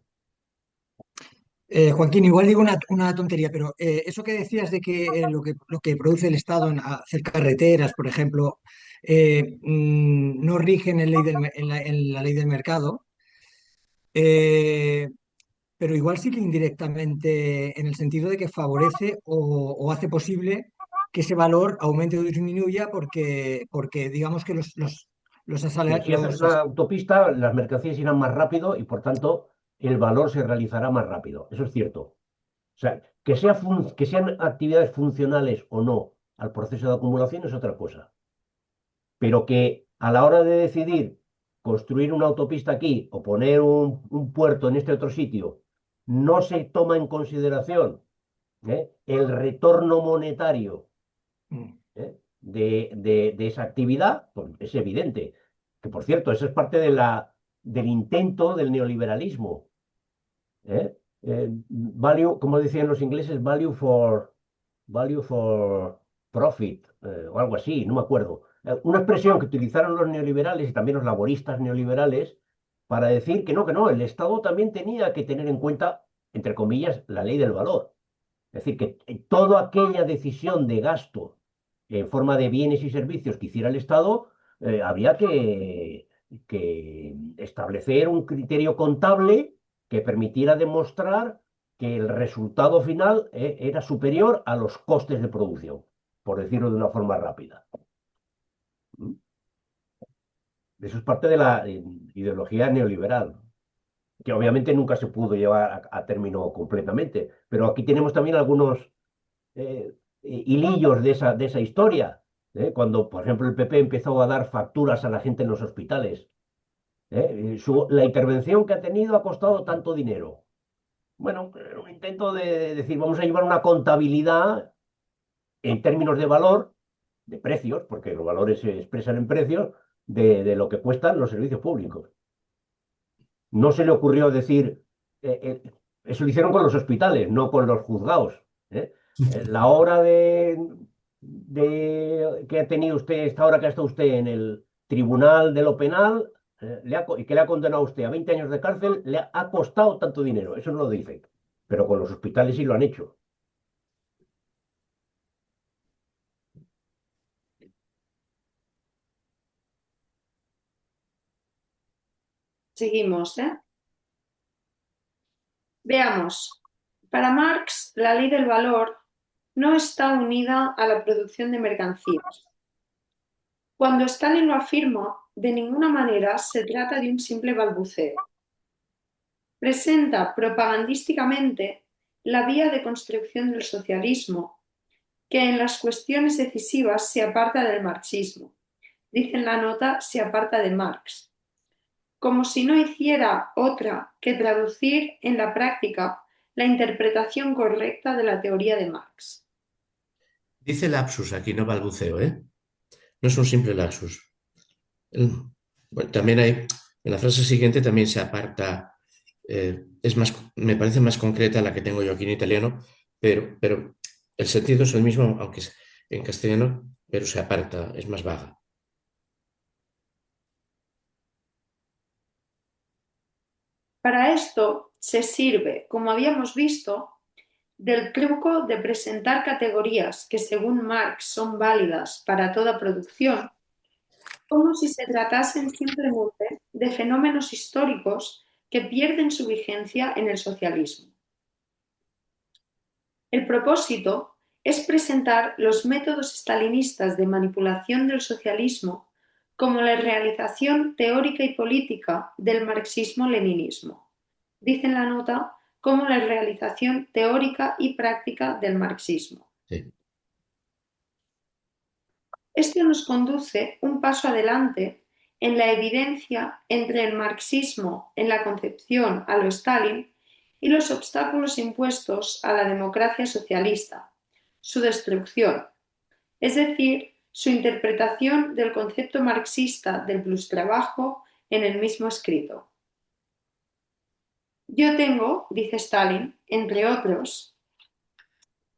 Joaquín, igual digo una tontería, pero eso que decías de que lo que produce el Estado en hacer carreteras, por ejemplo, no rigen en la ley del mercado, eh, pero igual sí que indirectamente en el sentido de que favorece o hace posible que ese valor aumente o disminuya porque digamos que los, Pero asala- si haces los una autopista, las mercancías irán más rápido y por tanto el valor se realizará más rápido. Eso es cierto. O sea, que sean actividades funcionales o no al proceso de acumulación es otra cosa. Pero que a la hora de decidir construir una autopista aquí o poner un puerto en este otro sitio, no se toma en consideración el retorno monetario Mm. de esa actividad, pues es evidente. Que por cierto, eso es parte del intento del neoliberalismo. Value, como decían los ingleses, value for profit, o algo así, no me acuerdo. Una expresión que utilizaron los neoliberales y también los laboristas neoliberales para decir que no, el Estado también tenía que tener en cuenta, entre comillas, la ley del valor. Es decir, que toda aquella decisión de gasto en forma de bienes y servicios que hiciera el Estado, habría que establecer un criterio contable que permitiera demostrar que el resultado final era superior a los costes de producción, por decirlo de una forma rápida. ¿Mm? Eso es parte de la ideología neoliberal, que obviamente nunca se pudo llevar a término completamente, pero aquí tenemos también algunos hilillos de esa historia. Cuando, por ejemplo, el PP empezó a dar facturas a la gente en los hospitales, La intervención que ha tenido ha costado tanto dinero. Bueno, un intento de decir, vamos a llevar una contabilidad en términos de valor, de precios, porque los valores se expresan en precios, de lo que cuestan los servicios públicos. No se le ocurrió decir, eso lo hicieron con los hospitales, no con los juzgados. ¿Eh? La hora que ha tenido usted, esta hora que ha estado usted en el tribunal de lo penal, y que le ha condenado a usted a 20 años de cárcel, le ha costado tanto dinero. Eso no lo dice. Pero con los hospitales sí lo han hecho. Seguimos, ¿eh? Veamos. Para Marx, la ley del valor no está unida a la producción de mercancías. Cuando Stalin lo afirma, de ninguna manera se trata de un simple balbuceo. Presenta propagandísticamente la vía de construcción del socialismo, que en las cuestiones decisivas se aparta del marxismo. Dice en la nota, se aparta de Marx. Como si no hiciera otra que traducir en la práctica la interpretación correcta de la teoría de Marx. Dice lapsus aquí, no balbuceo, ¿eh? No es un simple lapsus. Bueno, también hay, en la frase siguiente también se aparta, me parece más concreta la que tengo yo aquí en italiano, pero el sentido es el mismo, aunque es en castellano, pero se aparta, es más vaga. Para esto se sirve, como habíamos visto, del truco de presentar categorías que según Marx son válidas para toda producción, como si se tratasen simplemente de fenómenos históricos que pierden su vigencia en el socialismo. El propósito es presentar los métodos estalinistas de manipulación del socialismo como la realización teórica y política del marxismo-leninismo. Dice en la nota como la realización teórica y práctica del marxismo. Sí. Esto nos conduce un paso adelante en la evidencia entre el marxismo en la concepción a lo Stalin y los obstáculos impuestos a la democracia socialista, su destrucción, es decir, su interpretación del concepto marxista del plustrabajo en el mismo escrito. Yo tengo, dice Stalin, entre otros,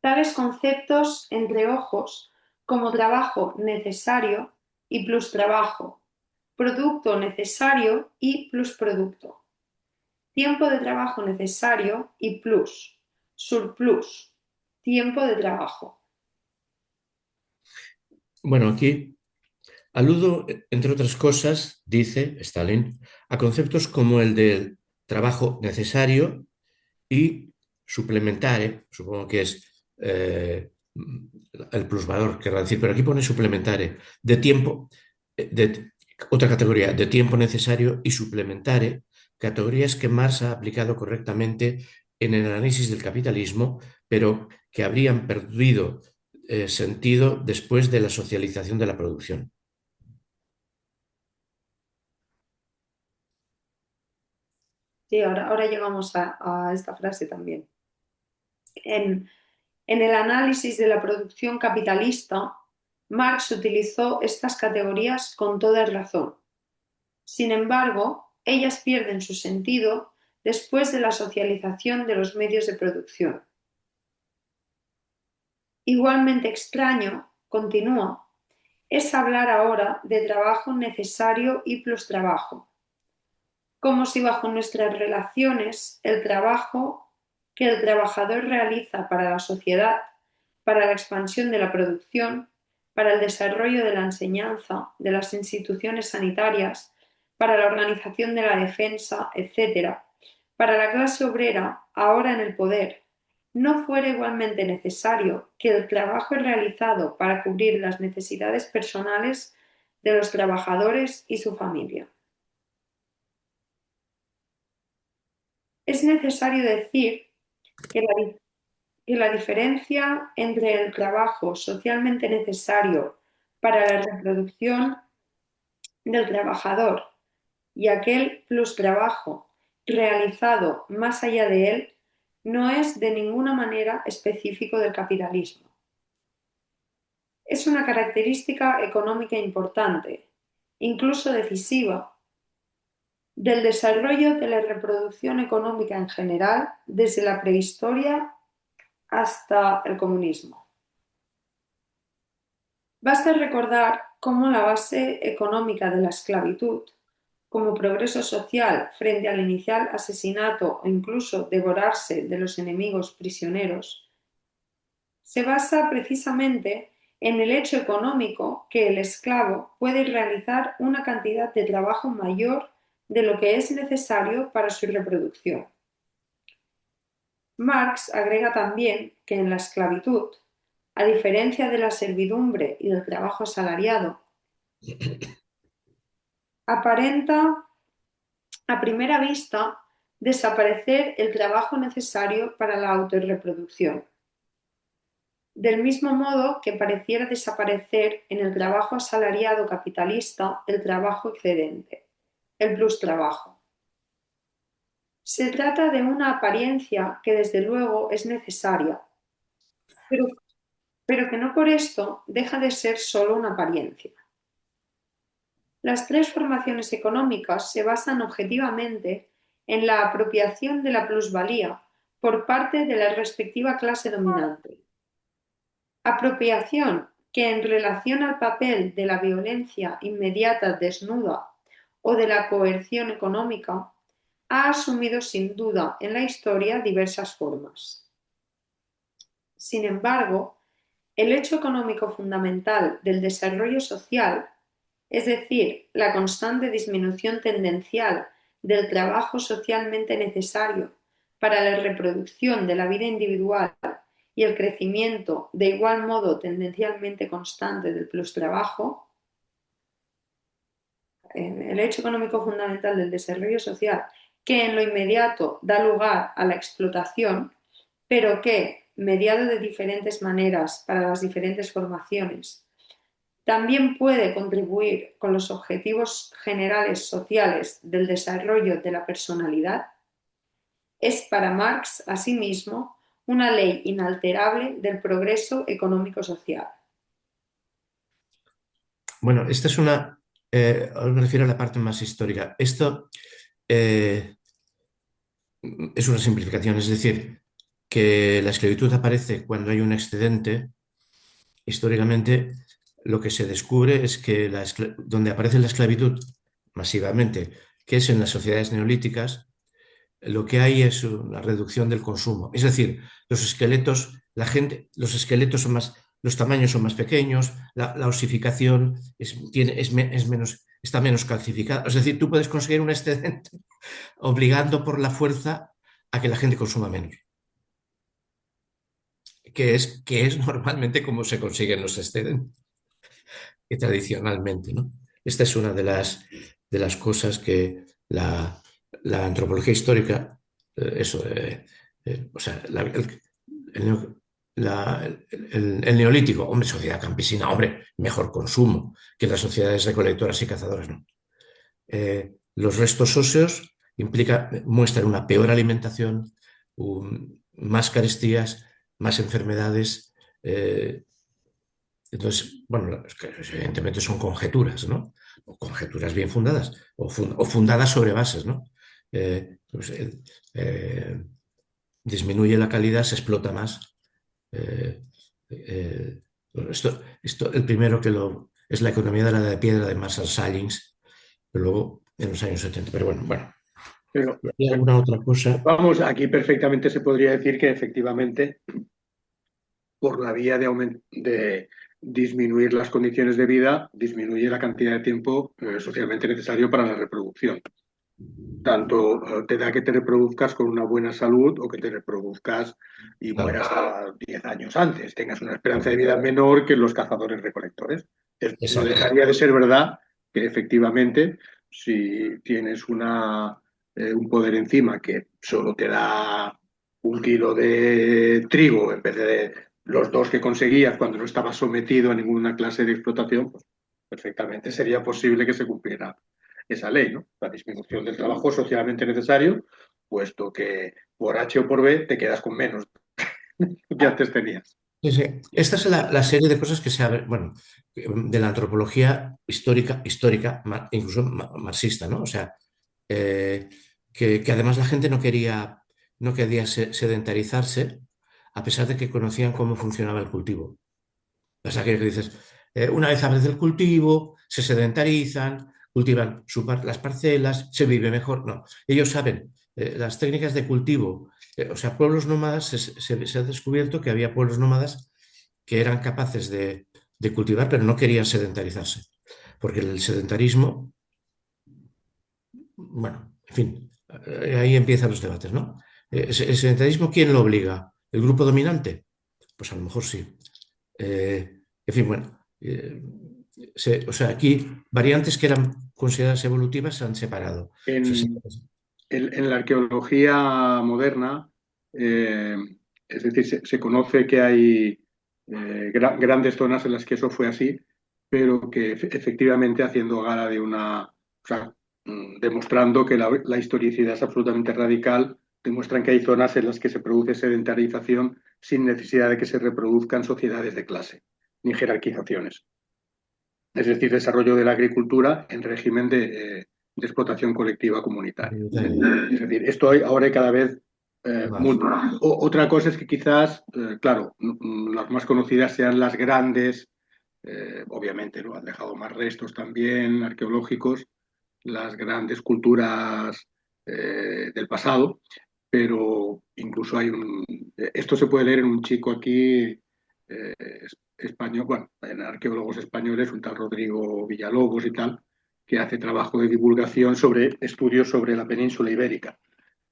tales conceptos entre ojos como trabajo necesario y plustrabajo, producto necesario y plusproducto, tiempo de trabajo necesario y plus, surplus, tiempo de trabajo. Bueno, aquí aludo, entre otras cosas, dice Stalin, a conceptos como el del trabajo necesario y suplementare, supongo que es el plusvalor, querrá decir, pero aquí pone suplementare, de tiempo, otra categoría, de tiempo necesario y suplementare, categorías que Marx ha aplicado correctamente en el análisis del capitalismo, pero que habrían perdido sentido después de la socialización de la producción. Sí, ahora llegamos a esta frase también. En el análisis de la producción capitalista, Marx utilizó estas categorías con toda razón. Sin embargo, ellas pierden su sentido después de la socialización de los medios de producción. Igualmente extraño, continúa, es hablar ahora de trabajo necesario y plustrabajo, como si bajo nuestras relaciones el trabajo que el trabajador realiza para la sociedad, para la expansión de la producción, para el desarrollo de la enseñanza, de las instituciones sanitarias, para la organización de la defensa, etc., para la clase obrera, ahora en el poder, no fuera igualmente necesario que el trabajo realizado para cubrir las necesidades personales de los trabajadores y su familia. Es necesario decir que la diferencia entre el trabajo socialmente necesario para la reproducción del trabajador y aquel plustrabajo realizado más allá de él no es de ninguna manera específico del capitalismo. Es una característica económica importante, incluso decisiva, del desarrollo de la reproducción económica en general desde la prehistoria hasta el comunismo. Basta recordar cómo la base económica de la esclavitud, como progreso social frente al inicial asesinato o incluso devorarse de los enemigos prisioneros, se basa precisamente en el hecho económico que el esclavo puede realizar una cantidad de trabajo mayor de lo que es necesario para su reproducción. Marx agrega también que en la esclavitud, a diferencia de la servidumbre y del trabajo asalariado, aparenta a primera vista desaparecer el trabajo necesario para la autorreproducción, del mismo modo que pareciera desaparecer en el trabajo asalariado capitalista el trabajo excedente, el plustrabajo. Se trata de una apariencia que desde luego es necesaria, pero que no por esto deja de ser solo una apariencia. Las tres formaciones económicas se basan objetivamente en la apropiación de la plusvalía por parte de la respectiva clase dominante. Apropiación que en relación al papel de la violencia inmediata desnuda o de la coerción económica ha asumido sin duda en la historia diversas formas. Sin embargo, el hecho económico fundamental del desarrollo social, es decir, la constante disminución tendencial del trabajo socialmente necesario para la reproducción de la vida individual y el crecimiento de igual modo tendencialmente constante del plustrabajo, el hecho económico fundamental del desarrollo social, que en lo inmediato da lugar a la explotación, pero que, mediado de diferentes maneras para las diferentes formaciones, también puede contribuir con los objetivos generales sociales del desarrollo de la personalidad, es para Marx, asimismo, una ley inalterable del progreso económico-social. Bueno, esta es una, ahora me refiero a la parte más histórica. Esto es una simplificación, es decir, que la esclavitud aparece cuando hay un excedente. Históricamente, lo que se descubre es que donde aparece la esclavitud masivamente, que es en las sociedades neolíticas, lo que hay es una reducción del consumo. Es decir, los esqueletos, los esqueletos son más, los tamaños son más pequeños, la osificación está menos calcificada. Es decir, tú puedes conseguir un excedente obligando por la fuerza a que la gente consuma menos. Que es normalmente como se consiguen los excedentes, que tradicionalmente, ¿no? Esta es una de las cosas que la antropología histórica, o sea, el neolítico, hombre, sociedad campesina, hombre, mejor consumo que las sociedades recolectoras y cazadoras, ¿no? Los restos óseos muestran una peor alimentación, más carestías, más enfermedades. Entonces, bueno, evidentemente son conjeturas, ¿no? O conjeturas bien fundadas, o fundadas sobre bases, ¿no? Pues, disminuye la calidad, se explota más. El primero es la economía de la edad de piedra de Marshall Salins, pero luego en los años 70. Pero bueno. Pero, ¿Hay alguna otra cosa? vamos, aquí perfectamente se podría decir que efectivamente, por la vía de disminuir las condiciones de vida, disminuye la cantidad de tiempo socialmente necesario para la reproducción. Tanto te da que te reproduzcas con una buena salud o que te reproduzcas y mueras a 10 años antes, tengas una esperanza de vida menor que los cazadores recolectores. No dejaría de ser verdad que efectivamente si tienes un poder encima que solo te da 1 kilo de trigo en vez de los 2 que conseguías cuando no estabas sometido a ninguna clase de explotación, pues perfectamente sería posible que se cumpliera esa ley, ¿no? La disminución del trabajo socialmente necesario, puesto que por H o por B te quedas con menos que antes tenías. Sí, sí. Esta es la serie de cosas que se abre, bueno, de la antropología histórica, incluso marxista, ¿no? O sea, eh, que además la gente no quería sedentarizarse, a pesar de que conocían cómo funcionaba el cultivo. O sea, que dices, una vez aparece el cultivo, se sedentarizan, cultivan las parcelas, se vive mejor. No, ellos saben las técnicas de cultivo. O sea, pueblos nómadas, se ha descubierto que había pueblos nómadas que eran capaces de cultivar, pero no querían sedentarizarse. Porque el sedentarismo, bueno, en fin, ahí empiezan los debates, ¿no? ¿El sedentarismo quién lo obliga? ¿El grupo dominante? Pues a lo mejor sí. En fin, bueno, o sea, aquí variantes que eran consideradas evolutivas se han separado. O sea, En, en la arqueología moderna, eh, es decir, se conoce que hay grandes zonas en las que eso fue así, pero que efectivamente haciendo gala de o sea, demostrando que la historicidad es absolutamente radical, demuestran que hay zonas en las que se produce sedentarización sin necesidad de que se reproduzcan sociedades de clase ni jerarquizaciones. Es decir, desarrollo de la agricultura en régimen de explotación colectiva comunitaria. Es decir, esto ahora hay cada vez más. otra cosa es que quizás, claro, las más conocidas sean las grandes, obviamente, ¿no? Han dejado más restos también arqueológicos, las grandes culturas del pasado, pero incluso esto se puede leer en un chico aquí eh, español, bueno, en arqueólogos españoles, un tal Rodrigo Villalobos y tal, que hace trabajo de divulgación sobre estudios sobre la península ibérica.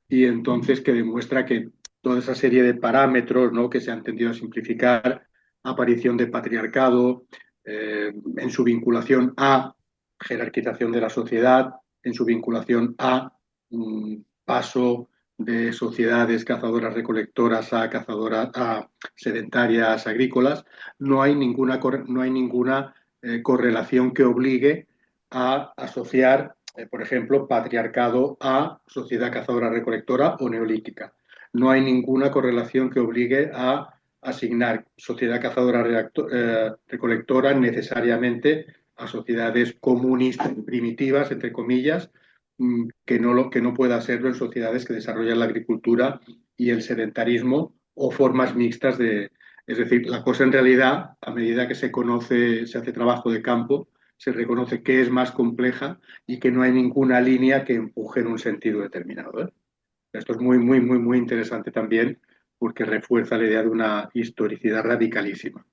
Y entonces que demuestra que toda esa serie de parámetros, ¿no?, que se han tendido a simplificar, aparición de patriarcado, en su vinculación a jerarquización de la sociedad, en su vinculación a paso de sociedades cazadoras-recolectoras a sedentarias agrícolas, no hay ninguna correlación que obligue a asociar, por ejemplo, patriarcado a sociedad cazadora-recolectora o neolítica. No hay ninguna correlación que obligue a asignar sociedad cazadora-recolectora necesariamente a sociedades comunistas, primitivas, entre comillas, que no pueda serlo en sociedades que desarrollan la agricultura y el sedentarismo o formas mixtas de... Es decir, la cosa en realidad, a medida que se conoce, se hace trabajo de campo, se reconoce que es más compleja y que no hay ninguna línea que empuje en un sentido determinado, ¿eh? Esto es muy, muy, muy, muy interesante también porque refuerza la idea de una historicidad radicalísima.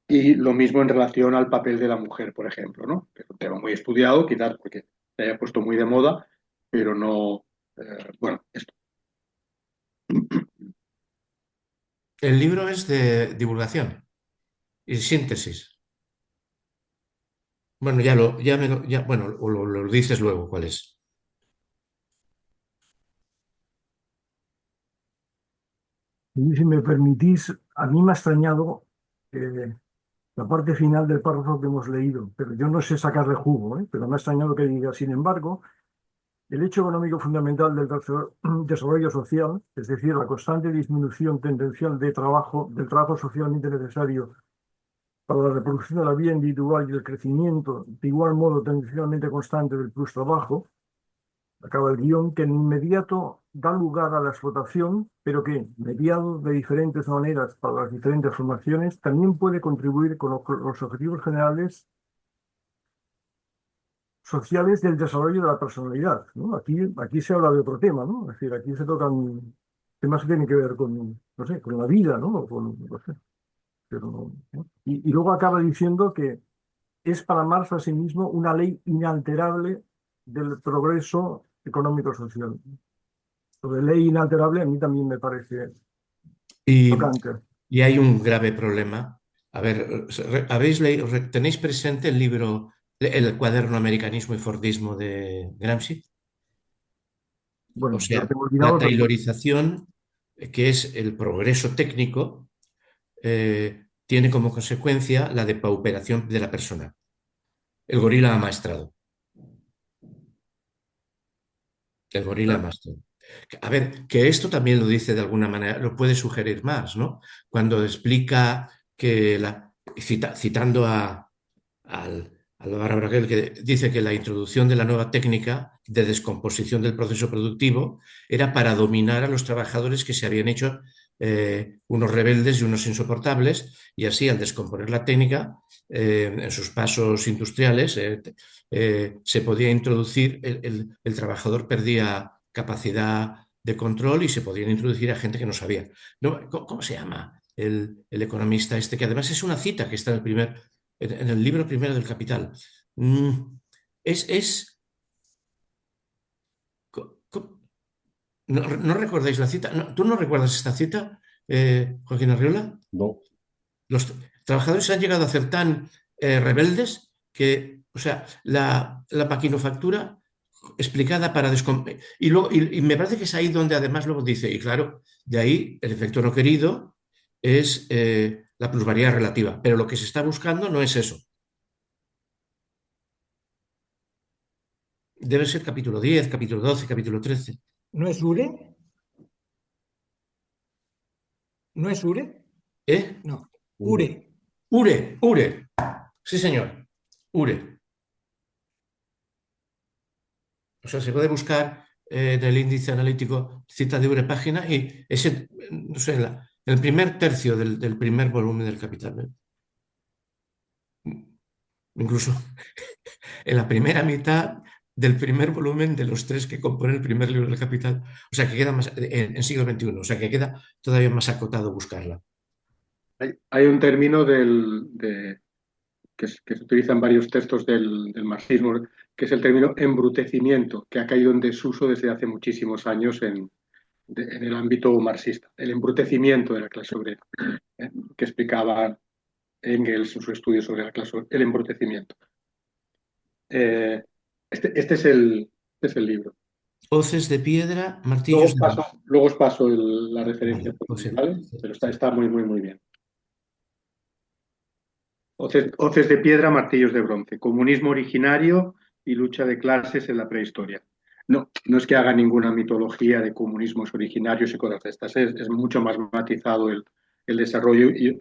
Y lo mismo en relación al papel de la mujer, por ejemplo, ¿no? Que es un tema muy estudiado, quizás porque se haya puesto muy de moda, pero no, bueno, esto. El libro es de divulgación y síntesis. Bueno, bueno, o lo dices luego cuál es. Y si me permitís, a mí me ha extrañado la parte final del párrafo que hemos leído, pero yo no sé sacarle jugo, ¿eh? Pero me ha extrañado que diga, sin embargo, el hecho económico fundamental del desarrollo social, es decir, la constante disminución tendencial del trabajo socialmente necesario para la reproducción de la vida individual y el crecimiento, de igual modo tendencialmente constante del plus trabajo, acaba el guión, que en inmediato da lugar a la explotación, pero que, mediado de diferentes maneras para las diferentes formaciones, también puede contribuir con los objetivos generales sociales del desarrollo de la personalidad, ¿no? Aquí se habla de otro tema, ¿no? Es decir, aquí se tocan temas que tienen que ver con, no sé, con la vida, ¿no? O con, no sé, pero, ¿no? Y luego acaba diciendo que es para Marx asimismo una ley inalterable del progreso económico-social. Lo de ley inalterable a mí también me parece Y, tocante. y hay un grave problema. A ver, ¿tenéis presente el libro, el cuaderno Americanismo y Fordismo de Gramsci? O Bueno, ya lo sea, tengo la olvidado, pero taylorización, que es el progreso técnico, tiene como consecuencia la depauperación de la persona. El gorila amaestrado. El gorila Maston. A ver, que esto también lo dice de alguna manera, lo puede sugerir más, ¿no? Cuando explica que, citando al Bárbara Braquel, que dice que la introducción de la nueva técnica de descomposición del proceso productivo era para dominar a los trabajadores que se habían hecho unos rebeldes y unos insoportables, y así al descomponer la técnica en sus pasos industriales se podía introducir, el trabajador perdía capacidad de control y se podían introducir a gente que no sabía. No, ¿cómo se llama el economista este? Que además es una cita que está en el libro primero del Capital. Mm, es ¿no recordáis la cita? ¿Tú no recuerdas esta cita, Joaquín Arriola? No. Los trabajadores han llegado a ser tan rebeldes que, o sea, la maquinofactura explicada para y me parece que es ahí donde además luego dice, y claro, de ahí el efecto no querido es la plusvalía relativa, pero lo que se está buscando no es eso. Debe ser capítulo 10, capítulo 12, capítulo 13. ¿No es Ure? ¿No es Ure? ¿Eh? No, Ure. Ure. Sí, señor. Ure. O sea, se puede buscar en el índice analítico cita de Ure página y ese, no sé, el primer tercio del primer volumen del Capital. Incluso en la primera mitad del primer volumen de los tres que componen el primer libro del Capital. O sea, que queda más en siglo XXI. O sea, que queda todavía más acotado buscarla. Hay un término que se utiliza en varios textos del marxismo, que es el término embrutecimiento, que ha caído en desuso desde hace muchísimos años en el ámbito marxista. El embrutecimiento de la clase obrera, que explicaba Engels en su estudio sobre la clase, el embrutecimiento. Eh, este es el libro. Hoces de piedra, Luego martillos os de paso, bronce. luego os paso la referencia, Vale, pues sí, ¿vale? Pero sí. está muy, muy, muy bien. Hoces de piedra, martillos de bronce. Comunismo originario y lucha de clases en la prehistoria. No, no es que haga ninguna mitología de comunismos originarios y cosas de estas. Es mucho más matizado el desarrollo y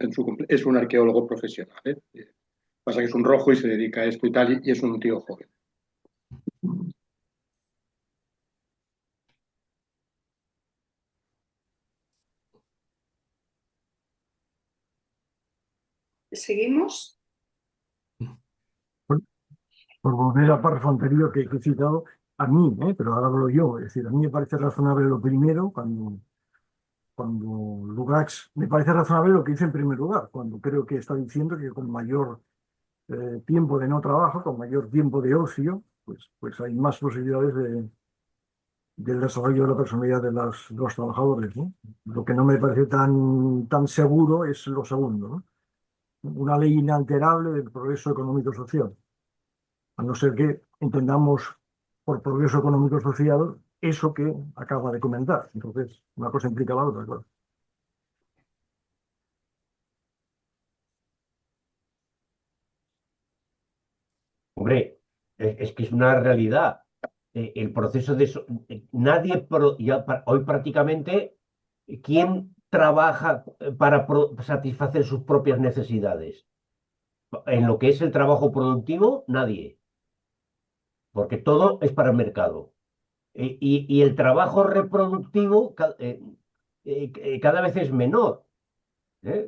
es un arqueólogo profesional. Pasa que es un rojo y se dedica a esto y tal, y es un tío joven. ¿Seguimos? Por volver al párrafo anterior que he citado, a mí, pero ahora hablo yo, es decir, a mí me parece razonable lo primero, cuando Lukács, me parece razonable lo que dice en primer lugar, cuando creo que está diciendo que con mayor tiempo de no trabajo, con mayor tiempo de ocio, pues hay más posibilidades del desarrollo de la personalidad de los trabajadores, ¿no? Lo que no me parece tan seguro es lo segundo, ¿no? Una ley inalterable del progreso económico-social, a no ser que entendamos por progreso económico-social eso que acaba de comentar. Entonces, una cosa implica la otra, claro. Hombre, es que es una realidad. El proceso de eso, nadie, hoy prácticamente, ¿quién trabaja para satisfacer sus propias necesidades? En lo que es el trabajo productivo, nadie, porque todo es para el mercado. Y el trabajo reproductivo cada vez es menor.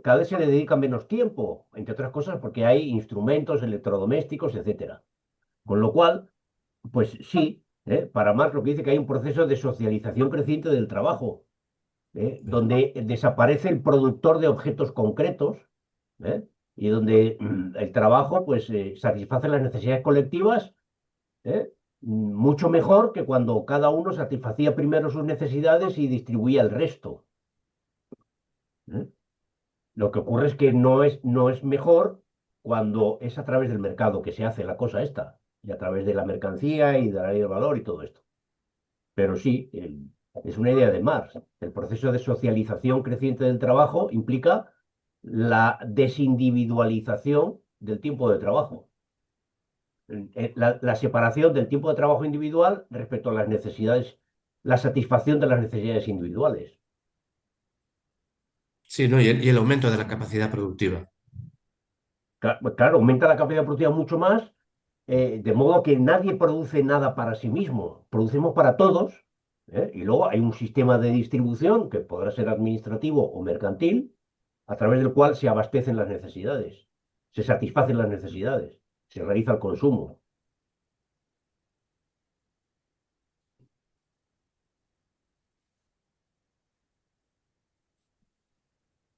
Cada vez se le dedica menos tiempo, entre otras cosas porque hay instrumentos electrodomésticos, etcétera. Con lo cual, pues sí, para Marx lo que dice que hay un proceso de socialización creciente del trabajo, donde desaparece el productor de objetos concretos, ¿eh? Y donde el trabajo pues satisface las necesidades colectivas, mucho mejor que cuando cada uno satisfacía primero sus necesidades y distribuía el resto. ¿Eh? Lo que ocurre es que no es mejor cuando es a través del mercado que se hace la cosa esta, y a través de la mercancía y de la ley del valor y todo esto. Pero sí, es una idea de Marx. El proceso de socialización creciente del trabajo implica la desindividualización del tiempo de trabajo. La separación del tiempo de trabajo individual respecto a las necesidades la satisfacción de las necesidades individuales. Sí, ¿no? Y el aumento de la capacidad productiva. Claro, aumenta la capacidad productiva mucho más, de modo que nadie produce nada para sí mismo, producimos para todos, ¿eh? Y luego hay un sistema de distribución que podrá ser administrativo o mercantil, a través del cual se abastecen las necesidades, se satisfacen las necesidades, se realiza el consumo.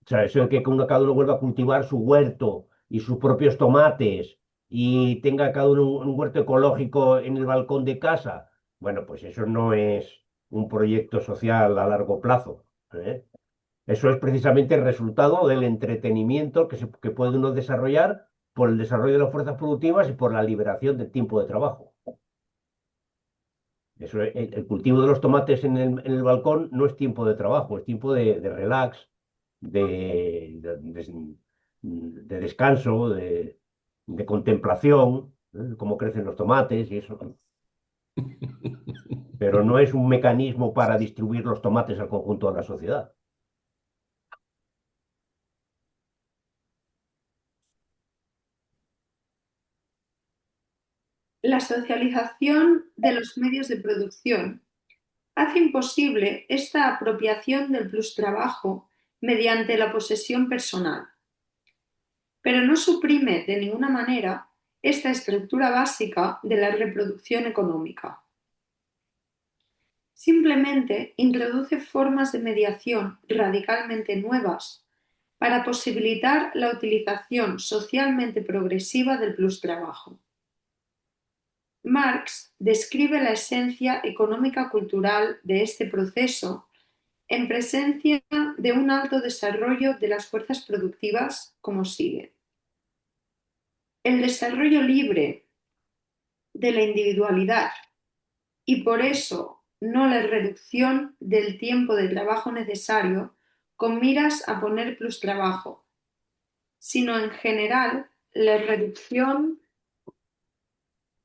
O sea, eso de que cada uno vuelva a cultivar su huerto y sus propios tomates y tenga cada uno un huerto ecológico en el balcón de casa, bueno, pues eso no es un proyecto social a largo plazo, ¿eh? Eso es precisamente el resultado del entretenimiento que puede uno desarrollar por el desarrollo de las fuerzas productivas y por la liberación del tiempo de trabajo. Eso, el cultivo de los tomates en el balcón no es tiempo de trabajo, es tiempo de relax, de descanso, de contemplación, ¿eh? Cómo crecen los tomates y eso. Pero no es un mecanismo para distribuir los tomates al conjunto de la sociedad. La socialización de los medios de producción hace imposible esta apropiación del plustrabajo mediante la posesión personal, pero no suprime de ninguna manera esta estructura básica de la reproducción económica. Simplemente introduce formas de mediación radicalmente nuevas para posibilitar la utilización socialmente progresiva del plustrabajo. Marx describe la esencia económica-cultural de este proceso en presencia de un alto desarrollo de las fuerzas productivas como sigue. El desarrollo libre de la individualidad y por eso no la reducción del tiempo de trabajo necesario con miras a poner plustrabajo, sino en general la reducción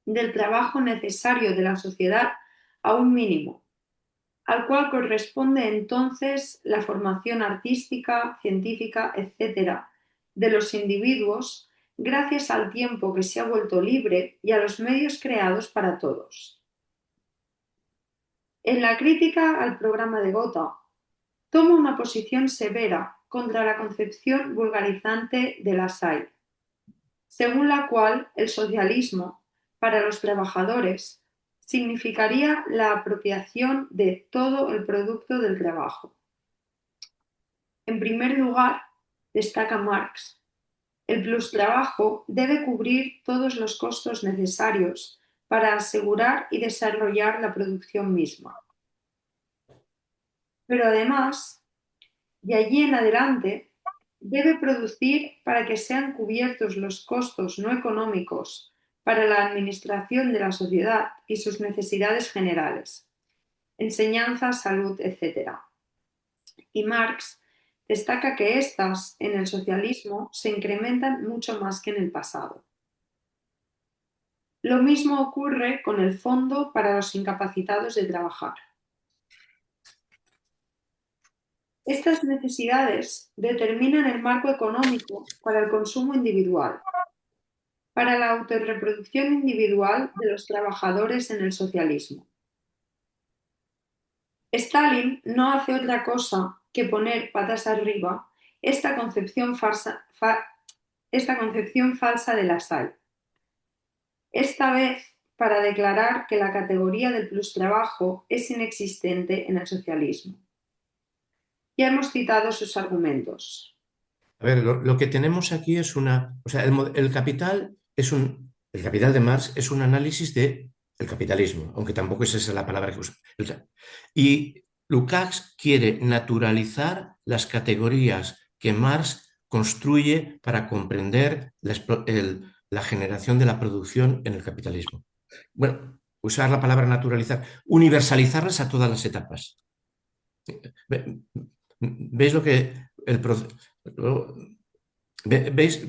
del trabajo necesario de la sociedad a un mínimo, al cual corresponde entonces la formación artística, científica, etc., de los individuos gracias al tiempo que se ha vuelto libre y a los medios creados para todos. En la crítica al programa de Gotha, toma una posición severa contra la concepción vulgarizante de Lassalle, según la cual el socialismo, para los trabajadores, significaría la apropiación de todo el producto del trabajo. En primer lugar, destaca Marx, el plustrabajo debe cubrir todos los costos necesarios para asegurar y desarrollar la producción misma. Pero además, de allí en adelante, debe producir para que sean cubiertos los costos no económicos para la administración de la sociedad y sus necesidades generales, enseñanza, salud, etc. Y Marx destaca que éstas en el socialismo se incrementan mucho más que en el pasado. Lo mismo ocurre con el Fondo para los Incapacitados de Trabajar. Estas necesidades determinan el marco económico para el consumo individual, para la autorreproducción individual de los trabajadores en el socialismo. Stalin no hace otra cosa que poner patas arriba esta concepción falsa de Lassalle, esta vez para declarar que la categoría del plustrabajo es inexistente en el socialismo. Ya hemos citado sus argumentos. A ver, lo que tenemos aquí es una, o sea, el capital el capital de Marx es un análisis del capitalismo, aunque tampoco es esa la palabra que usa. Y Lukács quiere naturalizar las categorías que Marx construye para comprender la generación de la producción en el capitalismo. Bueno, usar la palabra naturalizar, universalizarlas a todas las etapas. ¿Veis lo que ¿Veis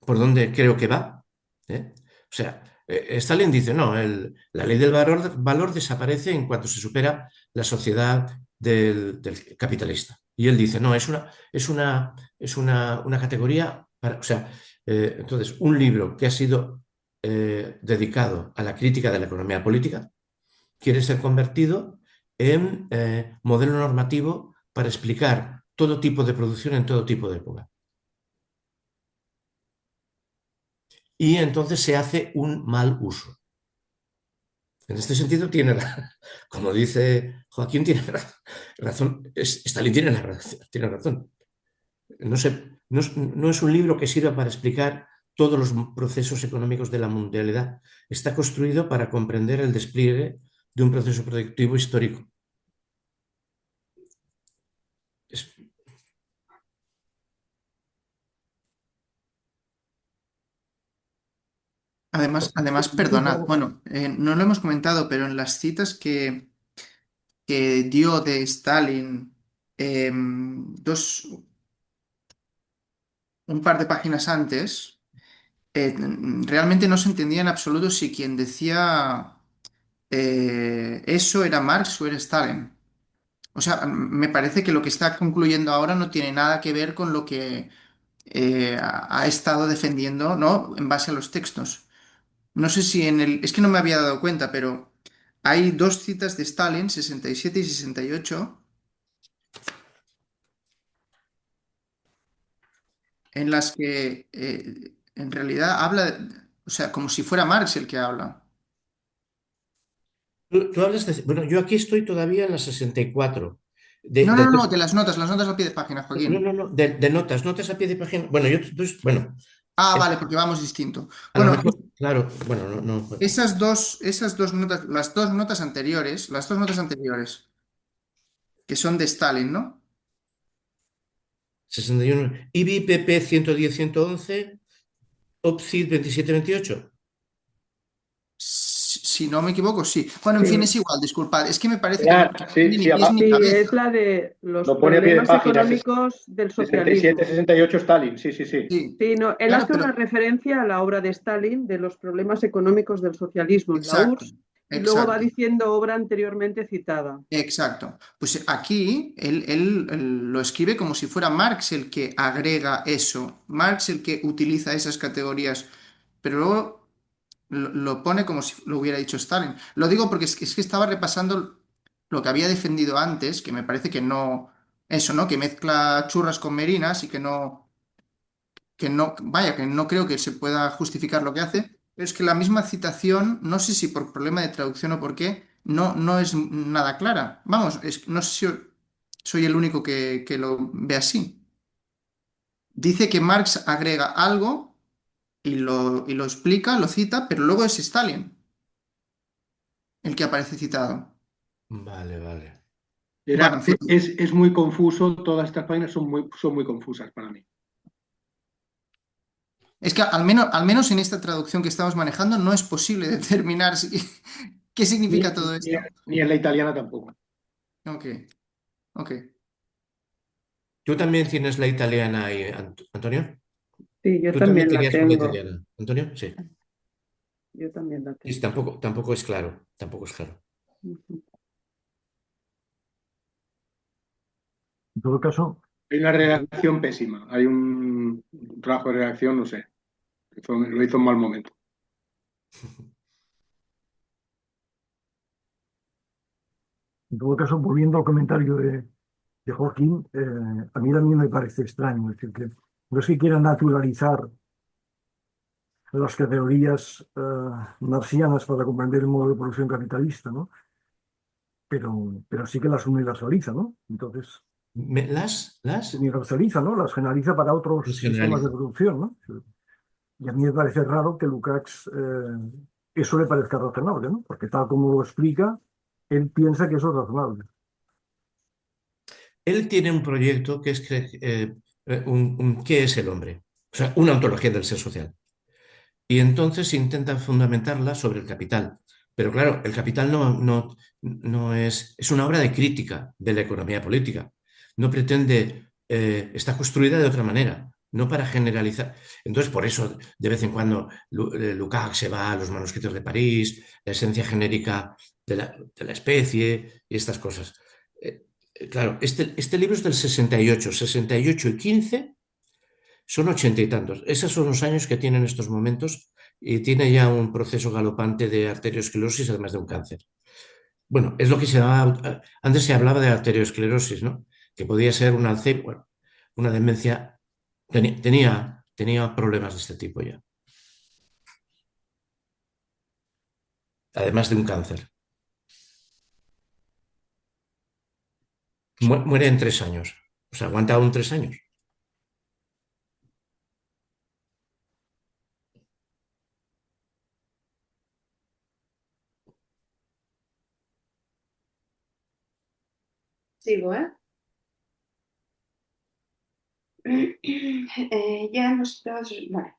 por dónde creo que va? ¿Eh? O sea, Stalin dice, no, la ley del valor desaparece en cuanto se supera la sociedad del capitalista. Y él dice, no, es una categoría, o sea, entonces, un libro que ha sido dedicado a la crítica de la economía política quiere ser convertido en modelo normativo para explicar todo tipo de producción en todo tipo de época. Y entonces se hace un mal uso. En este sentido, como dice Joaquín, tiene razón. Stalin tiene razón. No es un libro que sirva para explicar todos los procesos económicos de la mundialidad. Está construido para comprender el despliegue de un proceso productivo histórico. Es- Además, perdonad, bueno, no lo hemos comentado, pero en las citas que dio de Stalin, dos, un par de páginas antes, realmente no se entendía en absoluto si quien decía eso era Marx o era Stalin. O sea, me parece que lo que está concluyendo ahora no tiene nada que ver con lo que ha estado defendiendo, ¿no? En base a los textos. No sé si en el... Es que no me había dado cuenta, pero hay dos citas de Stalin, 67 y 68, en las que en realidad habla, o sea, como si fuera Marx el que habla. tú hablas de... Bueno, yo aquí estoy todavía en la 64. No, no, no, no, de las notas al pie de página, No, Joaquín. no, no, de notas a pie de página. Bueno, bueno, Ah, eh, vale, porque vamos distinto. a lo Bueno, mejor, claro, bueno, no, no, esas dos notas, las dos notas anteriores, que son de Stalin, ¿no? 61. IBI PP 110-111, OPCID 27-28. Si no me equivoco, sí. Bueno, en fin, Sí, es igual, disculpad. Es que me parece que Ya, no sí, tiene ni sí, pies ni sí, cabeza. es la de los lo pone a pie de problemas página, económicos del 67, socialismo. 68 Stalin, sí, sí, sí. Sí, Sí, no, él claro, hace pero una referencia a la obra de Stalin de los problemas económicos del socialismo en la exacto, URSS y luego va exacto, diciendo obra anteriormente citada. exacto. Pues aquí él lo escribe como si fuera Marx el que agrega eso, Marx el que utiliza esas categorías, pero luego lo pone como si lo hubiera dicho Stalin. Lo digo porque es que estaba repasando lo que había defendido antes, que me parece que no, eso, ¿no? Que mezcla churras con merinas y que no, vaya, que no creo que se pueda justificar lo que hace, pero es que la misma citación, no sé si por problema de traducción o por qué, no es nada clara. Vamos, no sé si soy el único que lo ve así. Dice que Marx agrega algo y lo explica, lo cita, pero luego es Stalin el que aparece citado. Vale, vale. Bueno, en fin, Es muy confuso, todas estas páginas son muy confusas para mí. es que al menos en esta traducción que estamos manejando no es posible determinar qué Ni, significa todo ni- esto. ni en la italiana tampoco. Ok, ok. ¿Tú también tienes la italiana ahí, Antonio? Sí, yo ¿Tú también también la tenías una tengo. italiana, Antonio? Sí. Yo también la Sí, tengo. tampoco es claro, tampoco es claro. Ujú. En todo caso, Hay una redacción pésima, hay un trabajo de redacción, no sé, lo hizo en mal momento. volviendo al comentario de Joaquín, a mí también me parece extraño. Es decir, que no es que quieran naturalizar las categorías marxianas para comprender el modo de producción capitalista, ¿no? Pero sí que las universaliza, ¿no? Entonces, Las universaliza, ¿no? Las generaliza para otros sistemas de generaliza. producción, ¿no? Y a mí me parece raro que Lukács eso le parezca razonable, ¿no? Porque tal como lo explica, él piensa que eso es razonable. Él tiene un proyecto que es ¿qué es el hombre? O sea, una ontología del ser social. Y entonces intenta fundamentarla sobre el capital. Pero claro, el capital no es una obra de crítica de la economía política. No pretende, está construida de otra manera. no para generalizar. Entonces, por eso, de vez en cuando, Lukács se va a los manuscritos de París, la esencia genérica de la especie y estas cosas. Claro, este libro es del 68, 68 y 15 son 80 y tantos. Esos son los años que tiene en estos momentos y tiene ya un proceso galopante de arteriosclerosis, además de un cáncer. Bueno, es lo que se llamaba, antes se hablaba de arteriosclerosis, ¿no? Que podía ser un Alzheimer, bueno, una demencia, tenía problemas de este tipo ya, además de un cáncer. Muere en 3 años, o sea, aguanta aún 3 años. Sigo, ¿eh? Ya hemos... Vale.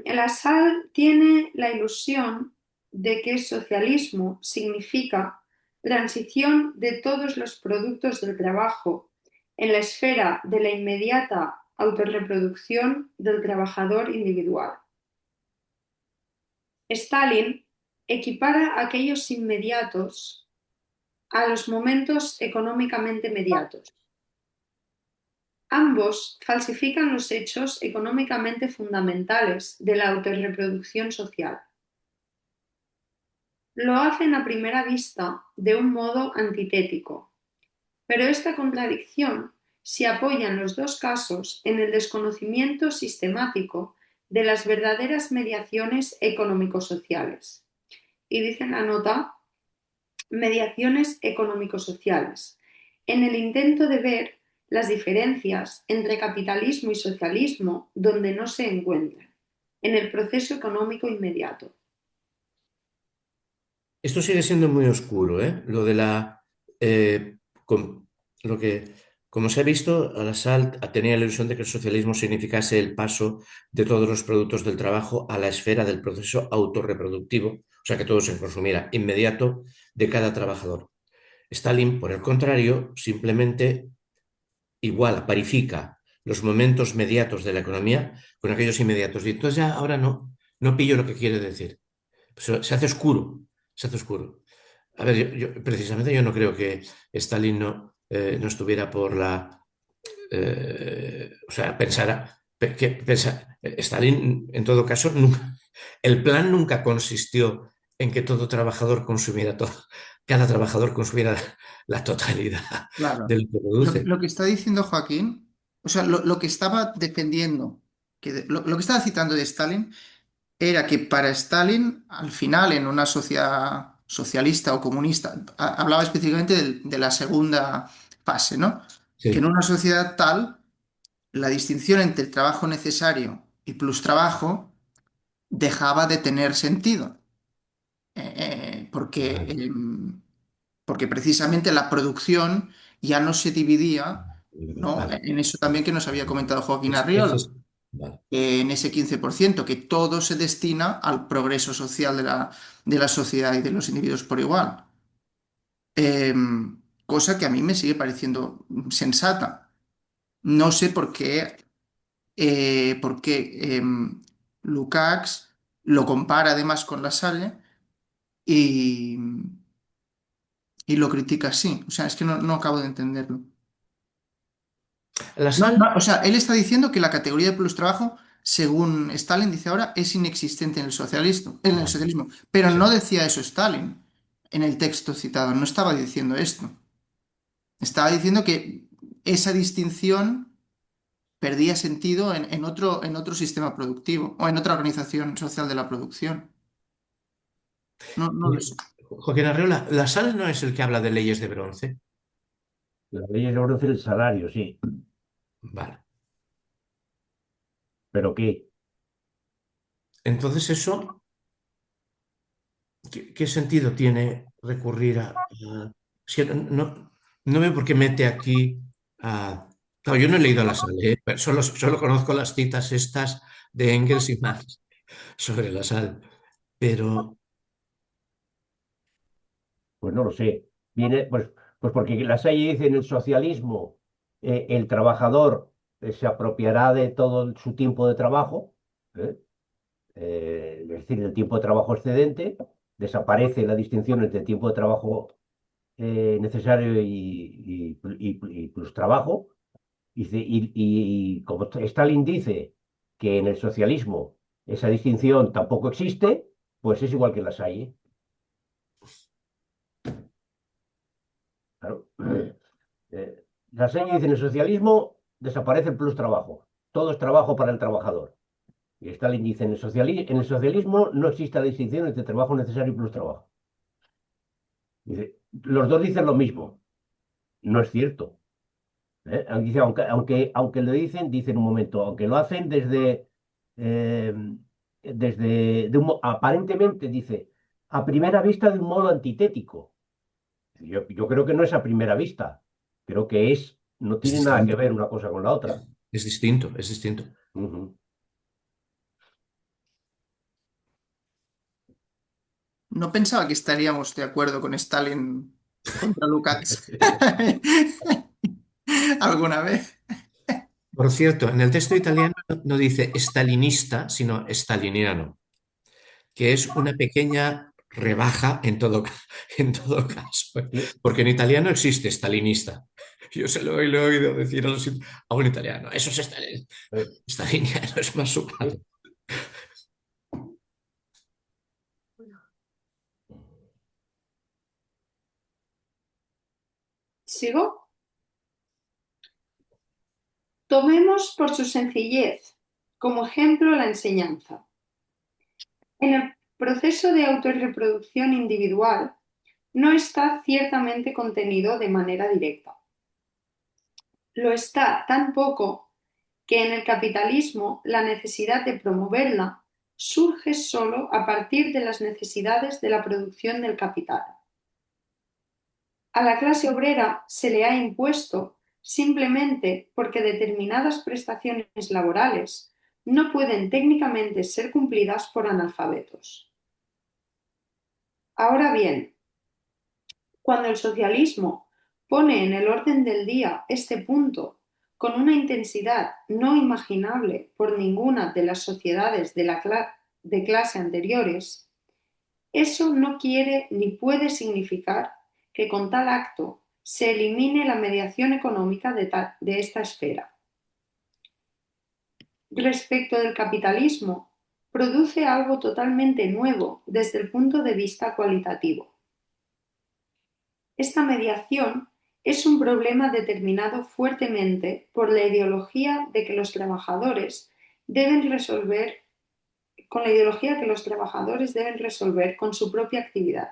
Lassalle tiene la ilusión de que socialismo significa transición de todos los productos del trabajo en la esfera de la inmediata autorreproducción del trabajador individual. Stalin equipara aquellos inmediatos a los momentos económicamente mediatos. Ambos falsifican los hechos económicamente fundamentales de la autorreproducción social. Lo hacen a primera vista de un modo antitético, pero esta contradicción se apoya en los dos casos en el desconocimiento sistemático de las verdaderas mediaciones económico-sociales. Y dice en la nota, mediaciones económico-sociales, en el intento de ver las diferencias entre capitalismo y socialismo donde no se encuentran, en el proceso económico inmediato. Esto sigue siendo muy oscuro, ¿eh? Lo de lo que, como se ha visto, Lassalle tenía la ilusión de que el socialismo significase el paso de todos los productos del trabajo a la esfera del proceso autorreproductivo, o sea, que todo se consumiera inmediato de cada trabajador. Stalin, por el contrario, simplemente iguala, parifica los momentos mediatos de la economía con aquellos inmediatos. Y entonces ya ahora no pillo lo que quiere decir. Se hace oscuro, se hace oscuro. A ver, precisamente yo no creo que Stalin no estuviera por o sea, Stalin, en todo caso, el plan nunca consistió en que todo trabajador consumiera todo, cada trabajador consumiera la totalidad Claro. de lo que Lo, produce. lo que está diciendo Joaquín, o sea, lo que estaba defendiendo, lo que estaba citando de Stalin, era que para Stalin, al final, en una sociedad socialista o comunista, hablaba específicamente de la segunda fase, ¿no? Que en Sí, una sociedad tal, la distinción entre el trabajo necesario y plus trabajo dejaba de tener sentido, vale, porque precisamente la producción ya no se dividía, ¿no? vale. En eso también que nos había comentado Joaquín Ese Arriola, vale. en ese 15% que todo se destina al progreso social de la sociedad y de los individuos por igual. Cosa que a mí me sigue pareciendo sensata. No sé por qué Lukács lo compara además con La Salle y, y lo critica así. O sea, es que no acabo de entenderlo. La No, sal, o sea, él está diciendo que la categoría de plus trabajo, según Stalin dice ahora, es inexistente en el socialismo. Pero no sí. decía eso Stalin en el texto citado, no estaba diciendo esto. Estaba diciendo que esa distinción perdía sentido en otro sistema productivo o en otra organización social de la producción. No lo sé. Joaquín Arreola, la sal no es el que habla de leyes de bronce. La ley es reducir el salario, sí, Vale. pero ¿qué? Entonces, eso, ¿qué sentido tiene recurrir es que no veo por qué mete aquí a... Claro, yo no he leído la sal, ¿eh? Pero solo conozco las citas estas de Engels y Marx sobre la sal. Pero, Pues no lo sé. Viene, pues porque la Salle dice en el socialismo el trabajador se apropiará de todo su tiempo de trabajo, ¿eh? Es decir, del tiempo de trabajo excedente, desaparece la distinción entre tiempo de trabajo necesario y plus trabajo. Y como Stalin dice que en el socialismo esa distinción tampoco existe, pues es igual que las hay, ¿eh? Claro. La seña dice en el socialismo desaparece el plus trabajo, todo es trabajo para el trabajador. Y Stalin dice en el socialismo no existe la distinción entre trabajo necesario y plus trabajo. Dice, los dos dicen lo mismo, no es cierto. Dice, aunque lo dicen un momento, aunque lo hacen eh, aparentemente, dice, a primera vista de un modo antitético. Yo creo que no es a primera vista, creo que no Es tiene nada que distinto, ver una cosa con la otra. es distinto, es distinto. Ujú. No pensaba que estaríamos de acuerdo con Stalin contra Lukács alguna vez. Por cierto, en el texto italiano no dice stalinista, sino staliniano, que es una pequeña rebaja en todo caso, Sí, porque en italiano existe stalinista. Yo lo he oído decir a un italiano, eso es eh, staliniano, es más suave. sí. ¿Sigo? Tomemos por su sencillez como ejemplo la enseñanza. En el proceso de autorreproducción individual no está ciertamente contenido de manera directa. Lo está tan poco que en el capitalismo la necesidad de promoverla surge solo a partir de las necesidades de la producción del capital. A la clase obrera se le ha impuesto simplemente porque determinadas prestaciones laborales no pueden técnicamente ser cumplidas por analfabetos. Ahora bien, cuando el socialismo pone en el orden del día este punto con una intensidad no imaginable por ninguna de las sociedades de clase anteriores, eso no quiere ni puede significar que con tal acto se elimine la mediación económica de esta esfera. Respecto del capitalismo, produce algo totalmente nuevo desde el punto de vista cualitativo. Esta mediación es un problema determinado fuertemente por la ideología de que los trabajadores deben resolver con la ideología que los trabajadores deben resolver con su propia actividad.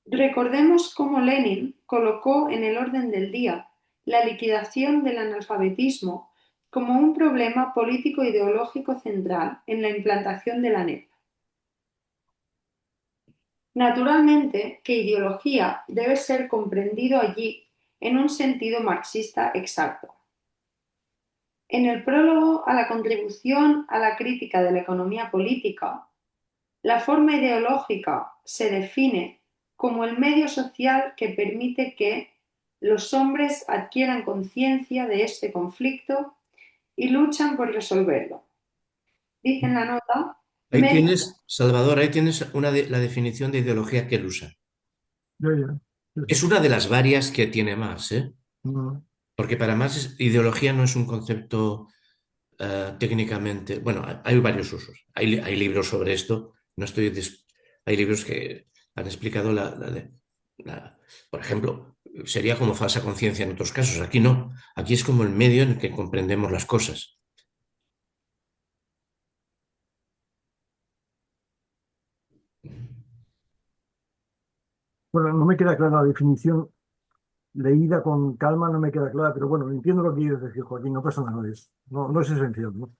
Recordemos cómo Lenin colocó en el orden del día la liquidación del analfabetismo como un problema político-ideológico central en la implantación de la NEP. Naturalmente que ideología debe ser comprendido allí en un sentido marxista exacto. En el prólogo a la contribución a la crítica de la economía política, la forma ideológica se define como el medio social que permite que los hombres adquieran conciencia de este conflicto y luchan por resolverlo. Dice en la nota, Ahí medio. tienes, Salvador, ahí tienes la definición de ideología que él usa. Ya, ya. Sí, Es sí. una de las varias que tiene Marx, ¿eh? Mm. Porque para Marx ideología no es un concepto técnicamente, bueno, hay varios usos. Hay libros sobre esto, no estoy hay libros que han explicado por ejemplo, sería como falsa conciencia en otros casos. Aquí no, aquí es como el medio en el que comprendemos las cosas. Bueno, no me queda clara la definición, leída con calma no me queda clara, pero bueno, entiendo lo que quieres decir, Joaquín, no pasa nada, no es esencial, ¿no?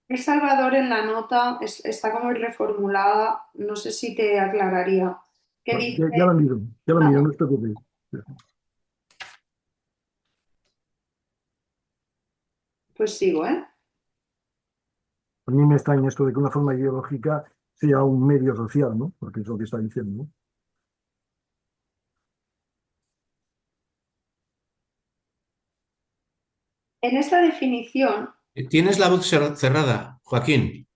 El Salvador en la nota está como reformulada, no sé si te aclararía. ¿Qué Bueno, dice? ya la Ah, miro, no te preocupes. pues sigo, ¿eh? A mí me extraña esto de que una forma ideológica sea un medio social, ¿no? Porque es lo que está diciendo, ¿no? En esta definición, Tienes la voz cerrada, Joaquín.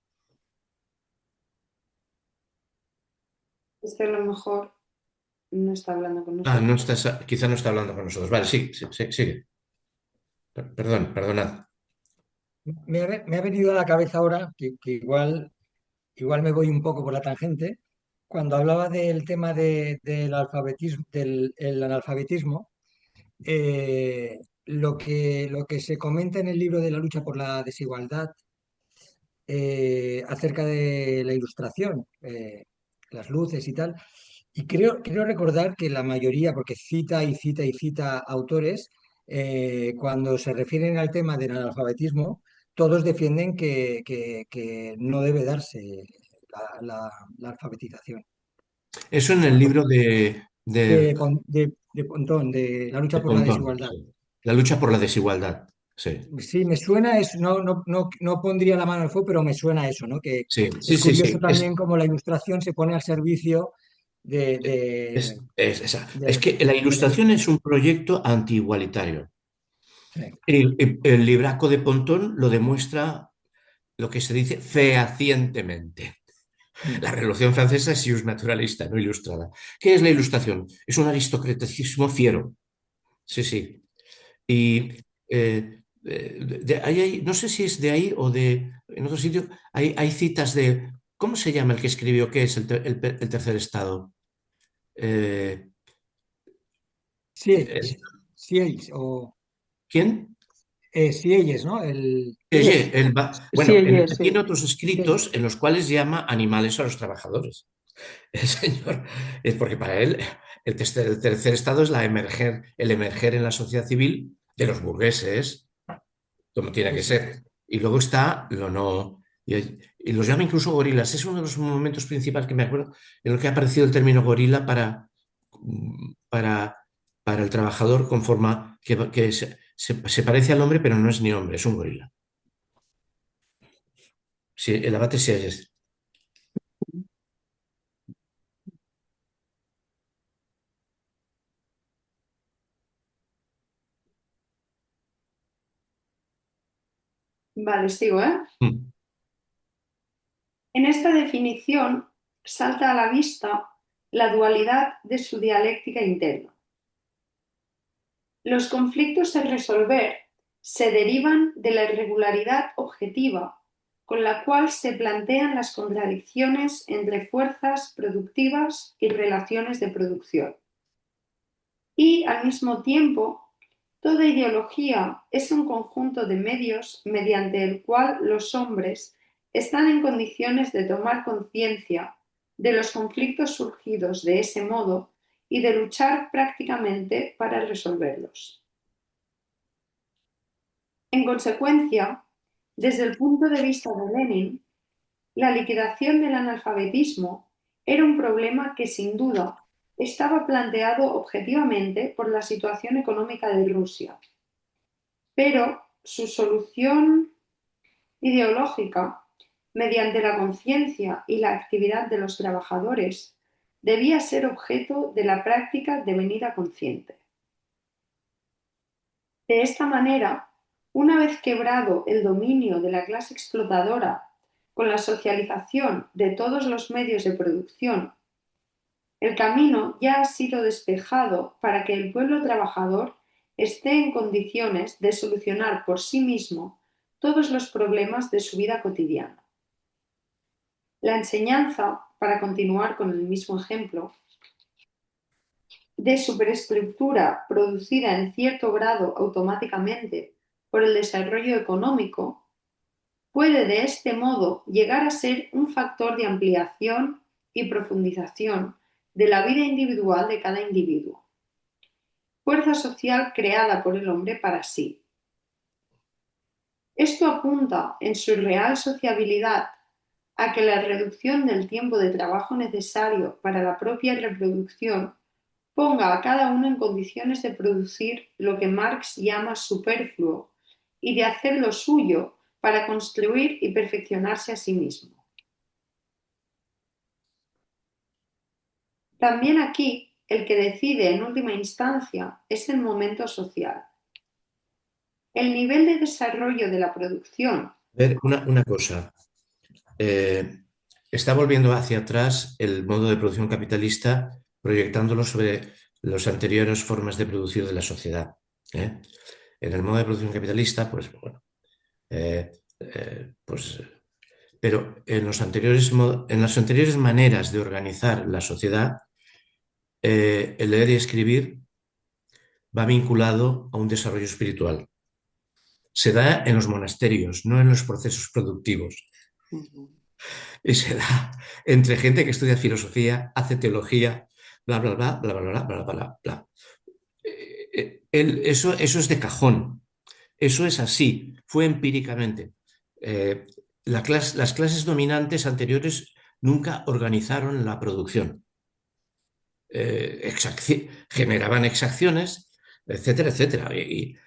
es que a lo mejor no está hablando con Ah, nosotros. quizá no está hablando con nosotros. Vale, sí, sigue. Perdón, perdonad. Me ha venido a la cabeza ahora, que igual me voy un poco por la tangente, cuando hablaba del tema del alfabetismo, el analfabetismo, lo que se comenta en el libro de la lucha por la desigualdad acerca de la ilustración, las luces y tal. Y creo recordar que la mayoría, porque cita y cita y cita autores, cuando se refieren al tema del analfabetismo, todos defienden que no debe darse la alfabetización. Eso en O el sea, libro de Pontón, de la lucha de por la Pontón, desigualdad. sí. La lucha por la desigualdad. Sí, Sí, me suena eso, no pondría la mano al fuego, pero me suena eso, ¿no? Que sí, sí, es sí, curioso sí. también cómo la ilustración se pone al servicio de, de, Es del- que la de la- ilustración es un proyecto anti-igualitario. sí. El libraco de Pontón lo demuestra lo que se dice fehacientemente. Mm. La Revolución Francesa es ius naturalista, no ilustrada. ¿Qué es la ilustración? Es un aristocraticismo fiero. Sí, sí. Y no sé si es de ahí o de en otro sitio, hay citas de, ¿cómo se llama el que escribió qué es el tercer estado? Eh, Sí, eh, sí, o ¿Quién? Sieyes, ¿no? Oye, Sí, bueno, ella es, tiene otros Sí, escritos en los cuales llama animales a los trabajadores. El señor, es porque para él el tercer estado es el emerger en la sociedad civil de los burgueses, como tiene sí, que sí. ser. Y luego está lo no. Y los llama incluso gorilas. Es uno de los momentos principales que me acuerdo en el que ha aparecido el término gorila para, para el trabajador con forma que se parece al hombre, pero no es ni hombre, es un gorila. Sí, el abate sí es. Vale, sigo, ¿eh? Mm. En esta definición salta a la vista la dualidad de su dialéctica interna. Los conflictos a resolver se derivan de la irregularidad objetiva con la cual se plantean las contradicciones entre fuerzas productivas y relaciones de producción. Y, al mismo tiempo, toda ideología es un conjunto de medios mediante el cual los hombres están en condiciones de tomar conciencia de los conflictos surgidos de ese modo y de luchar prácticamente para resolverlos. En consecuencia, desde el punto de vista de Lenin, la liquidación del analfabetismo era un problema que sin duda estaba planteado objetivamente por la situación económica de Rusia, pero su solución ideológica, mediante la conciencia y la actividad de los trabajadores, debía ser objeto de la práctica devenida consciente. De esta manera, una vez quebrado el dominio de la clase explotadora con la socialización de todos los medios de producción, el camino ya ha sido despejado para que el pueblo trabajador esté en condiciones de solucionar por sí mismo todos los problemas de su vida cotidiana. La enseñanza, para continuar con el mismo ejemplo, de superestructura producida en cierto grado automáticamente por el desarrollo económico, puede de este modo llegar a ser un factor de ampliación y profundización de la vida individual de cada individuo, fuerza social creada por el hombre para sí. Esto apunta en su real sociabilidad a que la reducción del tiempo de trabajo necesario para la propia reproducción ponga a cada uno en condiciones de producir lo que Marx llama superfluo y de hacer lo suyo para construir y perfeccionarse a sí mismo. También aquí el que decide en última instancia es el momento social. El nivel de desarrollo de la producción. Ver, una cosa. Está volviendo hacia atrás el modo de producción capitalista, proyectándolo sobre las anteriores formas de producir de la sociedad. ¿Eh? En el modo de producción capitalista, pues bueno, pues, pero en las anteriores maneras de organizar la sociedad, el leer y escribir va vinculado a un desarrollo espiritual. Se da en los monasterios, no en los procesos productivos. Y se da entre gente que estudia filosofía, hace teología, bla, bla, bla, bla, bla, bla, bla, bla, bla. Eso es de cajón. Eso es así. Fue empíricamente. Las clases dominantes anteriores nunca organizaron la producción. Generaban exacciones, etcétera, etcétera.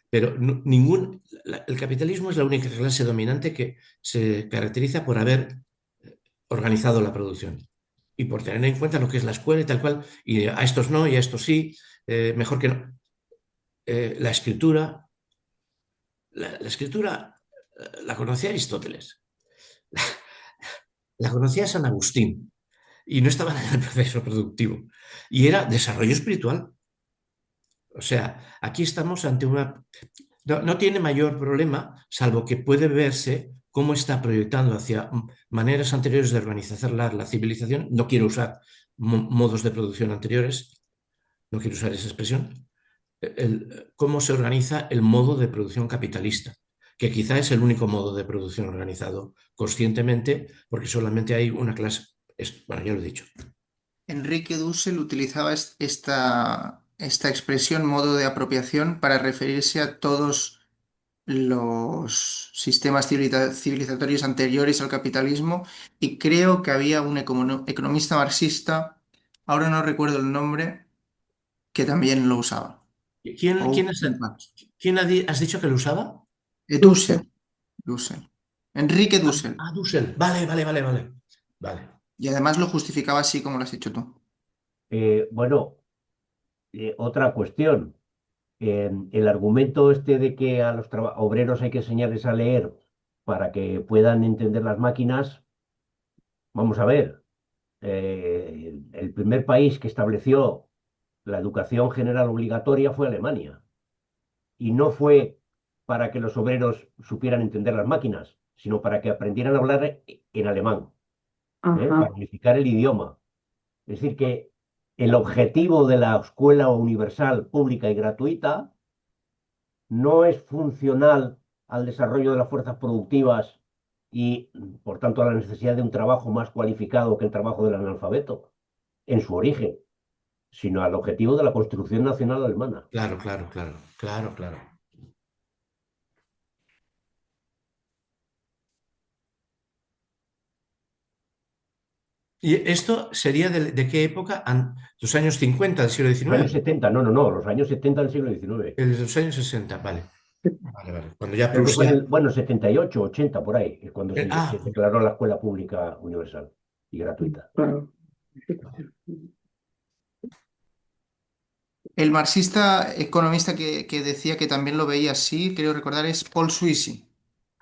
Pero el capitalismo es la única clase dominante que se caracteriza por haber organizado la producción y por tener en cuenta lo que es la escuela y tal cual, y a estos no y a estos sí, mejor que no. La escritura, la escritura la conocía Aristóteles, la conocía San Agustín y no estaba en el proceso productivo y era desarrollo espiritual. O sea, aquí estamos ante una... No tiene mayor problema, salvo que puede verse cómo está proyectando hacia maneras anteriores de organizar la civilización. No quiero usar modos de producción anteriores, no quiero usar esa expresión. Cómo se organiza el modo de producción capitalista, que quizá es el único modo de producción organizado conscientemente, porque solamente hay una clase. Bueno, ya lo he dicho. Enrique Dussel utilizaba esta expresión modo de apropiación para referirse a todos los sistemas civilizatorios anteriores al capitalismo y creo que había un economista marxista, ahora no recuerdo el nombre, que también lo usaba. ¿Quién, O quién, has, quién has dicho que lo usaba? Dussel. Dussel. Enrique Dussel. Dussel. Vale, vale, vale, vale. Vale. Y además lo justificaba así como lo has hecho tú. Bueno, otra cuestión. El argumento este de que a los obreros hay que enseñarles a leer para que puedan entender las máquinas, vamos a ver, el primer país que estableció la educación general obligatoria fue Alemania. Y no fue para que los obreros supieran entender las máquinas, sino para que aprendieran a hablar en alemán, para unificar el idioma. Es decir, que el objetivo de la escuela universal, pública y gratuita no es funcional al desarrollo de las fuerzas productivas y, por tanto, a la necesidad de un trabajo más cualificado que el trabajo del analfabeto, en su origen, sino al objetivo de la construcción nacional alemana. Claro, claro, claro, claro, claro. ¿Y esto sería de qué época? ¿Los años 50 del siglo Los años XIX? 70, no, los años 70 del siglo XIX. Los años 60, vale. Vale, vale. Cuando ya Creo que fue Prusia... bueno, 78, 80, por ahí, es cuando se declaró la escuela pública universal y gratuita. Claro. El marxista economista que decía que también lo veía así, creo recordar, es Paul Suisy.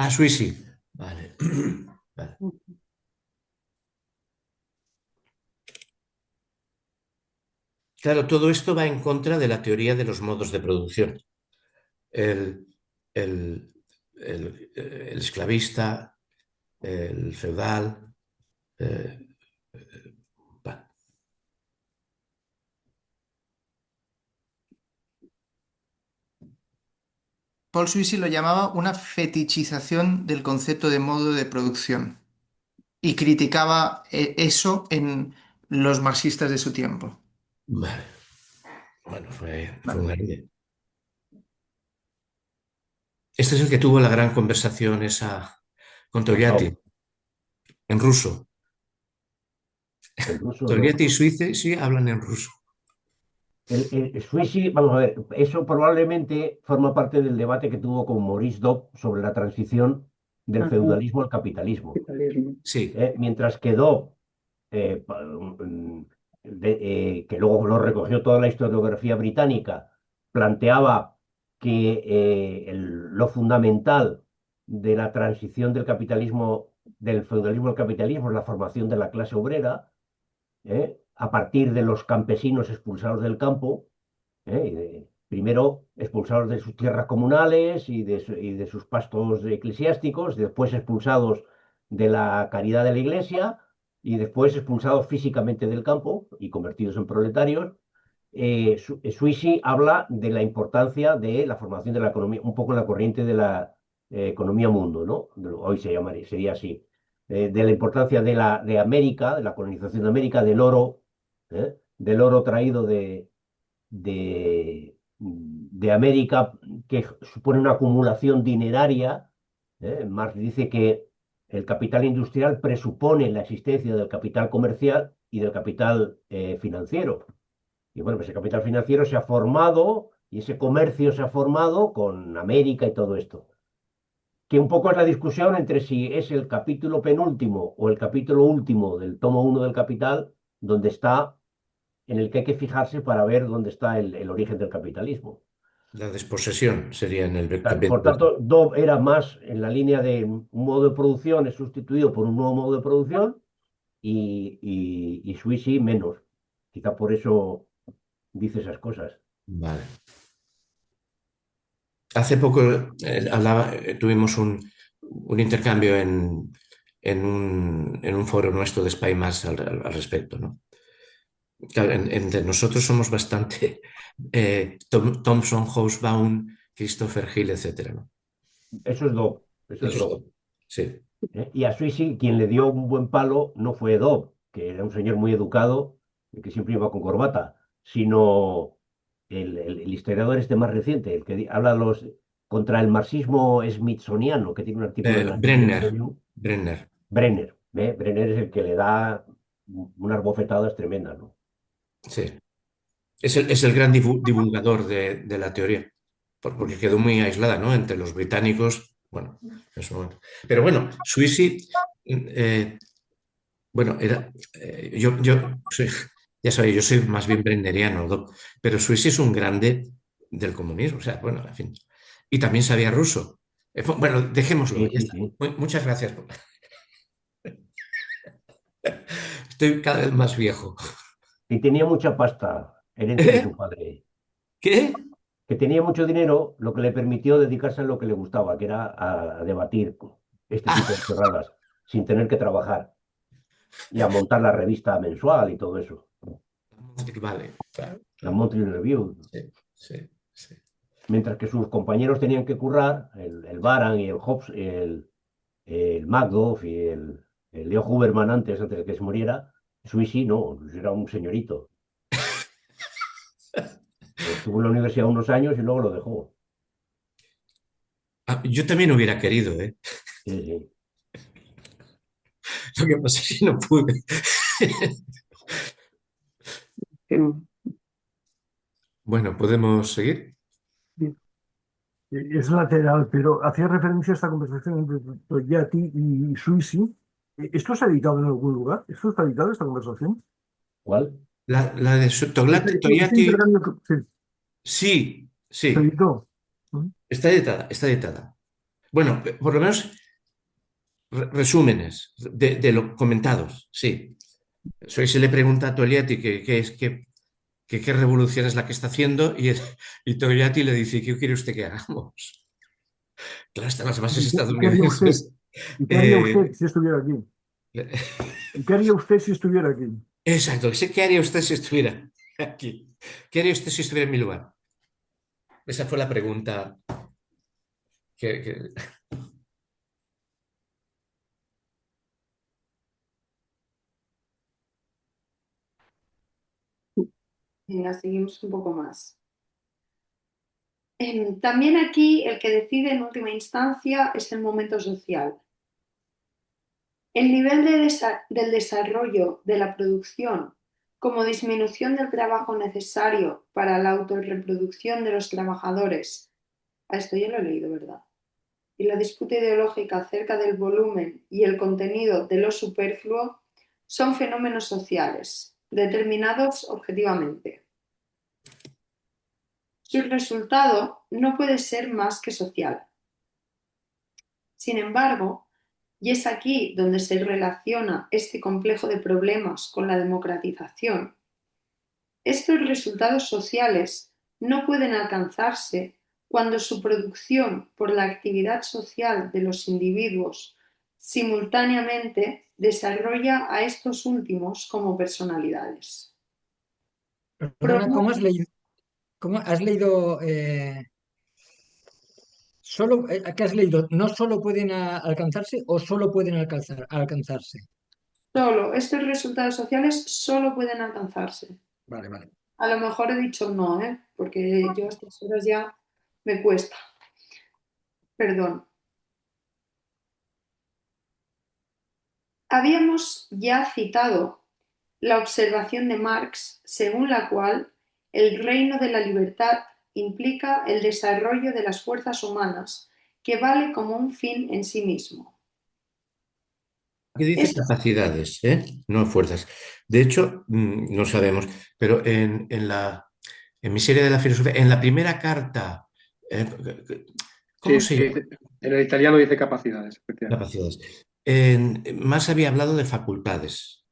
Suisy. Vale. Vale. Claro, todo esto va en contra de la teoría de los modos de producción. El, el- el esclavista, el feudal. Vale. Paul Suisy lo llamaba una fetichización del concepto de modo de producción y criticaba eso en los marxistas de su tiempo. Vale. Bueno, fue Vale. un grande. Este es el que tuvo la gran conversación esa con Togliatti, en ruso. En ruso, no. Togliatti y Suiza sí hablan en ruso. El Suisi, vamos a ver, eso probablemente forma parte del debate que tuvo con Maurice Dobb sobre la transición del feudalismo al capitalismo. Sí. Mientras que Dobb, que luego lo recogió toda la historiografía británica, planteaba que lo fundamental de la transición del capitalismo, del feudalismo al capitalismo, es la formación de la clase obrera, a partir de los campesinos expulsados del campo, primero expulsados de sus tierras comunales y de sus pastos eclesiásticos, después expulsados de la caridad de la iglesia y después expulsados físicamente del campo y convertidos en proletarios. Suisi habla de la importancia de la formación de la economía, un poco en la corriente de la economía mundo, ¿no? Hoy sería así. De la importancia de América, de la colonización de América, del oro traído de América, que supone una acumulación dineraria. Marx dice que el capital industrial presupone la existencia del capital comercial y del capital financiero. Y bueno, pues ese capital financiero se ha formado y ese comercio se ha formado con América y todo esto. Que un poco es la discusión entre si es el capítulo penúltimo o el capítulo último del tomo 1 del Capital, donde está, en el que hay que fijarse para ver dónde está el origen del capitalismo. La desposesión sería en el Por capítulo. tanto, Dobb era más en la línea de un modo de producción es sustituido por un nuevo modo de producción y Sweezy menos. Quizá por eso dice esas cosas. Vale. Hace poco tuvimos un intercambio en un foro nuestro de SpyMass al respecto, ¿no? Claro, entre nosotros somos bastante Thomson, Hobsbawm, Christopher Hill, etcétera, ¿no? Eso es Dobb. Eso es Eso es Dobb. todo. Sí. Y a Sweezy quien le dio un buen palo no fue Dobb, que era un señor muy educado y que siempre iba con corbata, sino el historiador este más reciente, el que habla contra el marxismo smithsoniano, que tiene un artículo en la New York Brenner. Review. Brenner. Brenner. Brenner es el que le da unas bofetadas tremendas, ¿no? Sí. Es el gran divulgador de la teoría, porque quedó muy aislada, ¿no? Entre los británicos, bueno, en su momento. Pero bueno, Sweezy, bueno, yo soy, ya sabéis, yo soy más bien brenneriano, ¿no? Pero Sweezy es un grande del comunismo, o sea, bueno, en fin. Y también sabía ruso. Bueno, dejémoslo, Sí, ya sí, está. sí. Muchas gracias. Estoy cada vez más viejo. Y tenía mucha pasta, herencia de ¿Eh? su padre. ¿Qué? Que tenía mucho dinero, lo que le permitió dedicarse a lo que le gustaba, que era a debatir este tipo de chorradas, sin tener que trabajar, y a montar la revista mensual y todo eso, Vale, claro, la claro. Monthly Review. Sí, sí, sí. Mientras que sus compañeros tenían que currar, el Baran y el Hobbes, el Magdoff y el Leo Huberman antes de que se muriera, Sweezy no, era un señorito. Estuvo en la universidad unos años y luego lo dejó. Yo también hubiera querido, ¿eh? Sí, sí. Lo que pasa es que no pude. Em, Bueno, ¿podemos seguir? Es lateral, pero hacía referencia a esta conversación entre Togliatti y Suisi. ¿Esto se ha editado en algún lugar? ¿Esto está editado, esta conversación? ¿Cuál? La de Este Togliatti, intercambio sí, se sí, editó. ¿Mm? está editada, está editada. Bueno, por lo menos resúmenes de lo comentados, sí. Se le pregunta a Togliatti qué revolución es la que está haciendo y Togliatti le dice, ¿qué quiere usted que hagamos? Claro, están las bases ¿Y qué haría usted? estadounidenses. ¿Y qué haría eh, usted si estuviera aquí? ¿Y qué haría usted si estuviera aquí? exacto, ¿qué haría usted si estuviera aquí? ¿Qué haría usted si estuviera en mi lugar? Esa fue la pregunta que... Venga, seguimos un poco más. También aquí el que decide en última instancia es el momento social. El nivel del desarrollo de la producción como disminución del trabajo necesario para la autorreproducción de los trabajadores. Esto ya lo he leído, ¿verdad? Y la disputa ideológica acerca del volumen y el contenido de lo superfluo son fenómenos sociales, determinados objetivamente. Su resultado no puede ser más que social. Sin embargo, y es aquí donde se relaciona este complejo de problemas con la democratización, estos resultados sociales no pueden alcanzarse cuando su producción por la actividad social de los individuos simultáneamente desarrolla a estos últimos como personalidades. Perdona, cómo has leído ¿qué has leído? ¿No solo pueden alcanzarse o solo pueden alcanzarse? Estos resultados sociales solo pueden alcanzarse. Vale, vale. A lo mejor he dicho no, porque yo a estas horas ya me cuesta. Perdón. Habíamos ya citado la observación de Marx según la cual el reino de la libertad implica el desarrollo de las fuerzas humanas, que vale como un fin en sí mismo. Aquí dice capacidades, no fuerzas. De hecho, no sabemos, pero en Miseria de la filosofía, en la primera carta, ¿cómo Sí, se llama? en el italiano dice capacidades, efectivamente. Capacidades. Más había hablado de facultades.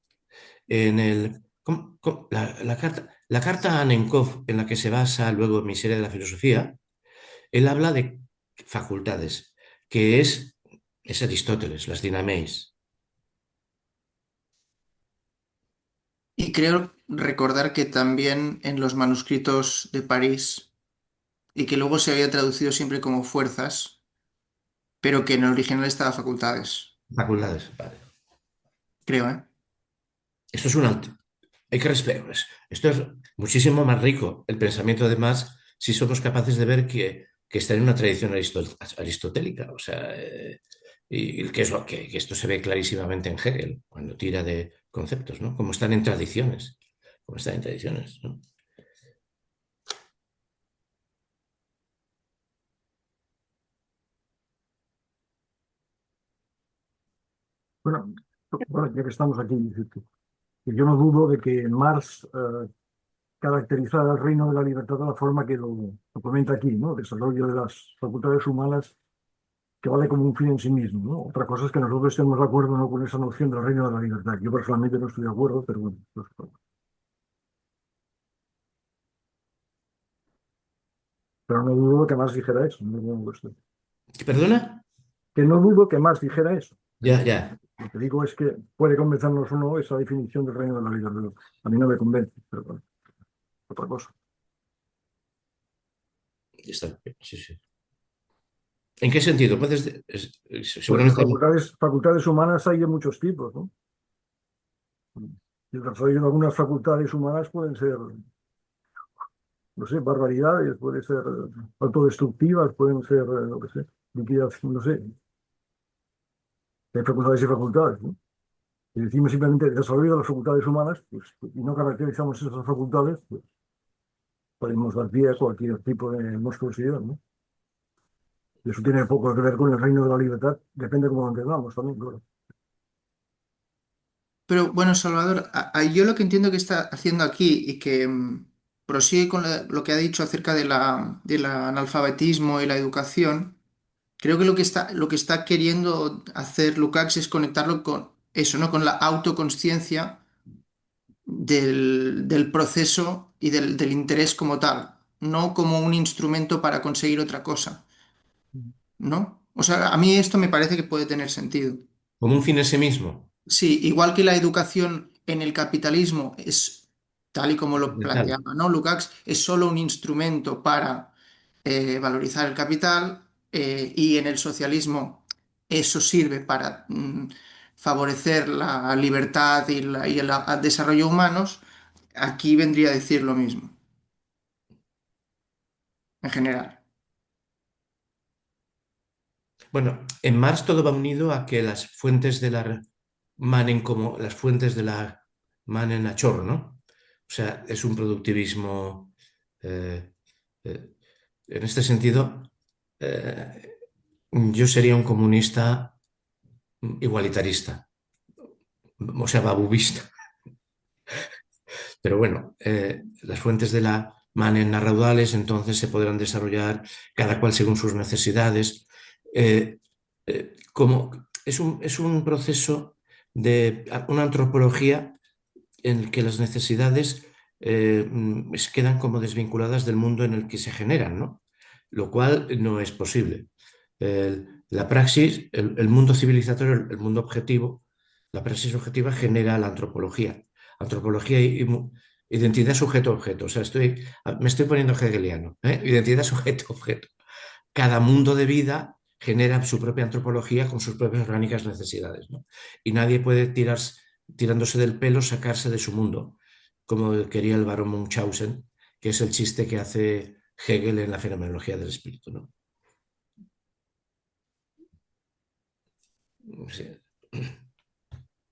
En la carta a Nenkov, en la que se basa luego Miseria de la filosofía, él habla de facultades, que es Aristóteles, las dinameis. Y creo recordar que también en los manuscritos de París, y que luego se había traducido siempre como fuerzas, pero que en el original estaba facultades, Facultades, vale. creo, ¿eh? Esto es un alto. Hay que respetar. Esto es muchísimo más rico, el pensamiento, además, si somos capaces de ver que está en una tradición aristotélica. O sea, y que es lo que esto se ve clarísimamente en Hegel, cuando tira de conceptos, ¿no? Como están en tradiciones. Como están en tradiciones, ¿no? Bueno, ya que estamos aquí, que yo no dudo de que Marx caracterizara el reino de la libertad de la forma que lo comenta aquí, ¿no? Desarrollo de las facultades humanas que vale como un fin en sí mismo, ¿no? Otra cosa es que nosotros estemos de acuerdo o no con esa noción del reino de la libertad. Yo personalmente no estoy de acuerdo, pero bueno, pero no dudo que Marx dijera eso. ¿Perdona? Que no dudo que Marx dijera eso. Ya, ya. Lo que digo es que puede convencernos o no esa definición del reino de la libertad. A mí no me convence, pero bueno, otra cosa. Está bien, sí, sí. ¿En qué sentido? Pues de Seguramente. facultades humanas hay de muchos tipos, ¿no? El desarrollo de algunas facultades humanas pueden ser, no sé, barbaridades, pueden ser autodestructivas, pueden ser, no sé, liquidación, no sé. Hay facultades y facultades, ¿no? Si decimos simplemente el desarrollo de las facultades humanas, pues, y no caracterizamos esas facultades, pues podemos dar pie a cualquier tipo de monstruosidad, ¿no? Y eso tiene poco que ver con el reino de la libertad, depende de cómo lo entendamos también, claro. Pero bueno, Salvador, yo lo que entiendo que está haciendo aquí y que prosigue con lo que ha dicho acerca del analfabetismo y la educación, creo que lo que está queriendo hacer Lukács es conectarlo con eso, ¿no? Con la autoconsciencia del proceso y del interés como tal, no como un instrumento para conseguir otra cosa, ¿no? O sea, a mí esto me parece que puede tener sentido. Como un fin en sí mismo. Sí, igual que la educación en el capitalismo es, tal y como lo Tal. planteaba, ¿no? Lukács, es solo un instrumento para valorizar el capital, y en el socialismo eso sirve para favorecer la libertad y el desarrollo humanos. Aquí vendría a decir lo mismo, en general. Bueno, en Marx todo va unido a que las fuentes de la manen como las fuentes de la manen a chorro, ¿no? O sea, es un productivismo. eh, eh, en este sentido, yo sería un comunista igualitarista, o sea, babubista. Pero bueno, las fuentes de la manen a raudales, entonces se podrán desarrollar cada cual según sus necesidades. Como es un proceso de una antropología en el que las necesidades quedan como desvinculadas del mundo en el que se generan, ¿no? Lo cual no es posible. La praxis, el mundo civilizatorio, el mundo objetivo, la praxis objetiva genera la antropología. Antropología y identidad sujeto-objeto. O sea, me estoy poniendo hegeliano, ¿eh? Identidad sujeto-objeto. Cada mundo de vida genera su propia antropología con sus propias orgánicas necesidades, ¿no? Y nadie puede tirándose del pelo, sacarse de su mundo, como quería el barón Munchausen, que es el chiste que hace Hegel en la fenomenología del espíritu, ¿no? Sí.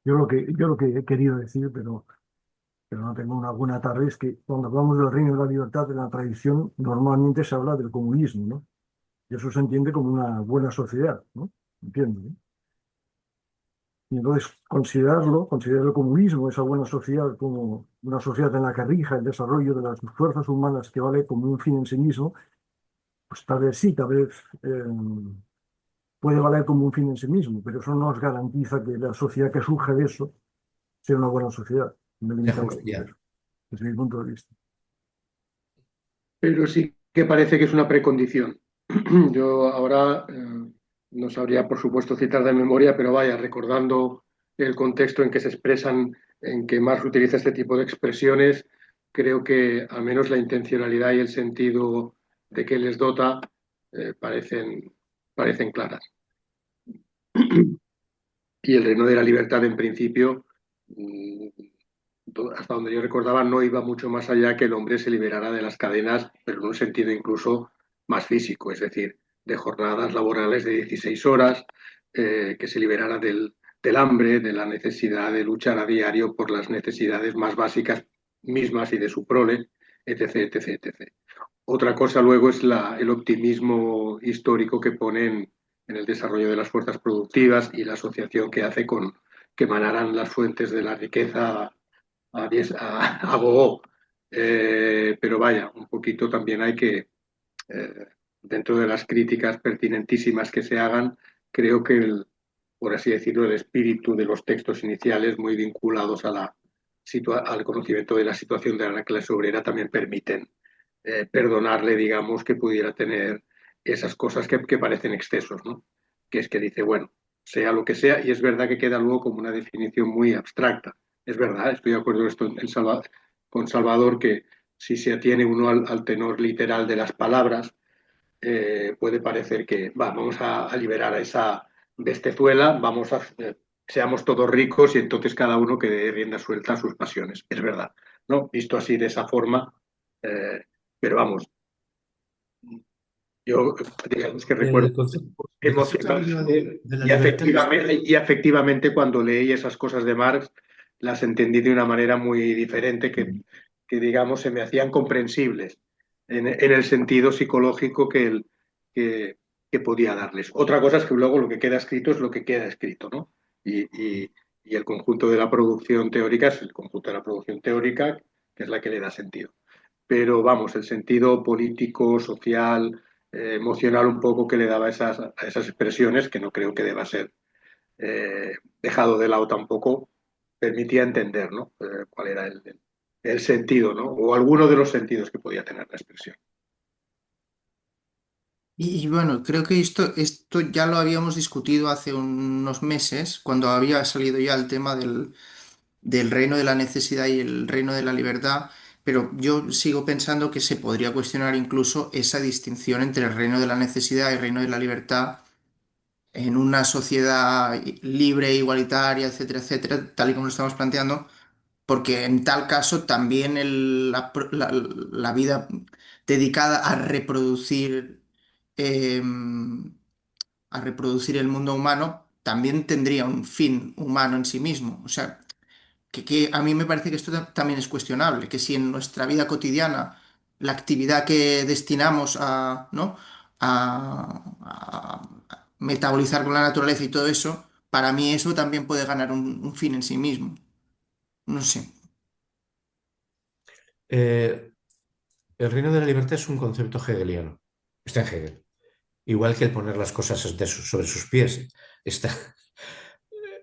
Yo lo que he querido decir, pero no tengo una buena tarde, es que cuando hablamos del reino de la libertad en la tradición, normalmente se habla del comunismo, ¿no? Y eso se entiende como una buena sociedad, ¿no? Entiendo, ¿no? Y entonces considerar el comunismo, esa buena sociedad, como una sociedad en la que rija el desarrollo de las fuerzas humanas que vale como un fin en sí mismo, pues tal vez sí, tal vez puede valer como un fin en sí mismo, pero eso no nos garantiza que la sociedad que surja de eso sea una buena sociedad. Me limita a Ya. eso, desde mi punto de vista. Pero sí que parece que es una precondición. Yo ahora no sabría, por supuesto, citar de memoria, pero vaya, recordando el contexto en que se expresan, en que Marx utiliza este tipo de expresiones, creo que al menos la intencionalidad y el sentido de que les dota parecen claras. Y el reino de la libertad, en principio, mm, hasta donde yo recordaba, no iba mucho más allá que el hombre se liberara de las cadenas, pero en un sentido incluso más físico, es decir, de jornadas laborales de 16 horas, que se liberara del hambre, de la necesidad de luchar a diario por las necesidades más básicas mismas y de su prole, etc., etc., etc. Otra cosa luego es el optimismo histórico que pone en el desarrollo de las fuerzas productivas y la asociación que hace con que emanaran las fuentes de la riqueza a gogo. Pero vaya, un poquito también hay que, eh, dentro de las críticas pertinentísimas que se hagan, creo que, por así decirlo, el espíritu de los textos iniciales, muy vinculados al conocimiento de la situación de la clase obrera, también permiten perdonarle, digamos, que pudiera tener esas cosas que parecen excesos, ¿no? Que es que dice, bueno, sea lo que sea, y es verdad que queda luego como una definición muy abstracta. Es verdad, estoy de acuerdo con Salvador, que si se atiene uno al tenor literal de las palabras, puede parecer que vamos a liberar a esa bestezuela, seamos todos ricos y entonces cada uno que dé rienda suelta a sus pasiones. Es verdad, ¿no? Visto así de esa forma, eh, pero vamos, yo digamos que recuerdo El concepto de la libertad. y efectivamente cuando leí esas cosas de Marx las entendí de una manera muy diferente que digamos se me hacían comprensibles en el sentido psicológico que podía darles. Otra cosa es que luego lo que queda escrito es lo que queda escrito, ¿no? Y el conjunto de la producción teórica es el conjunto de la producción teórica, que es la que le da sentido. Pero vamos, el sentido político, social, emocional un poco que le daba a esas expresiones, que no creo que deba ser dejado de lado tampoco, permitía entender, ¿no? Cuál era el sentido, ¿no? O alguno de los sentidos que podía tener la expresión. Y bueno, creo que esto ya lo habíamos discutido hace unos meses, cuando había salido ya el tema del reino de la necesidad y el reino de la libertad, pero yo sigo pensando que se podría cuestionar incluso esa distinción entre el reino de la necesidad y el reino de la libertad en una sociedad libre, igualitaria, etcétera, etcétera, tal y como lo estamos planteando, porque en tal caso también la vida dedicada a reproducir el mundo humano también tendría un fin humano en sí mismo. O sea, que a mí me parece que esto también es cuestionable, que si en nuestra vida cotidiana la actividad que destinamos ¿no? a metabolizar con la naturaleza y todo eso, para mí eso también puede ganar un fin en sí mismo. No sé. Eh, El reino de la libertad es un concepto hegeliano. Está en Hegel. Igual que el poner las cosas sobre sus pies. Está,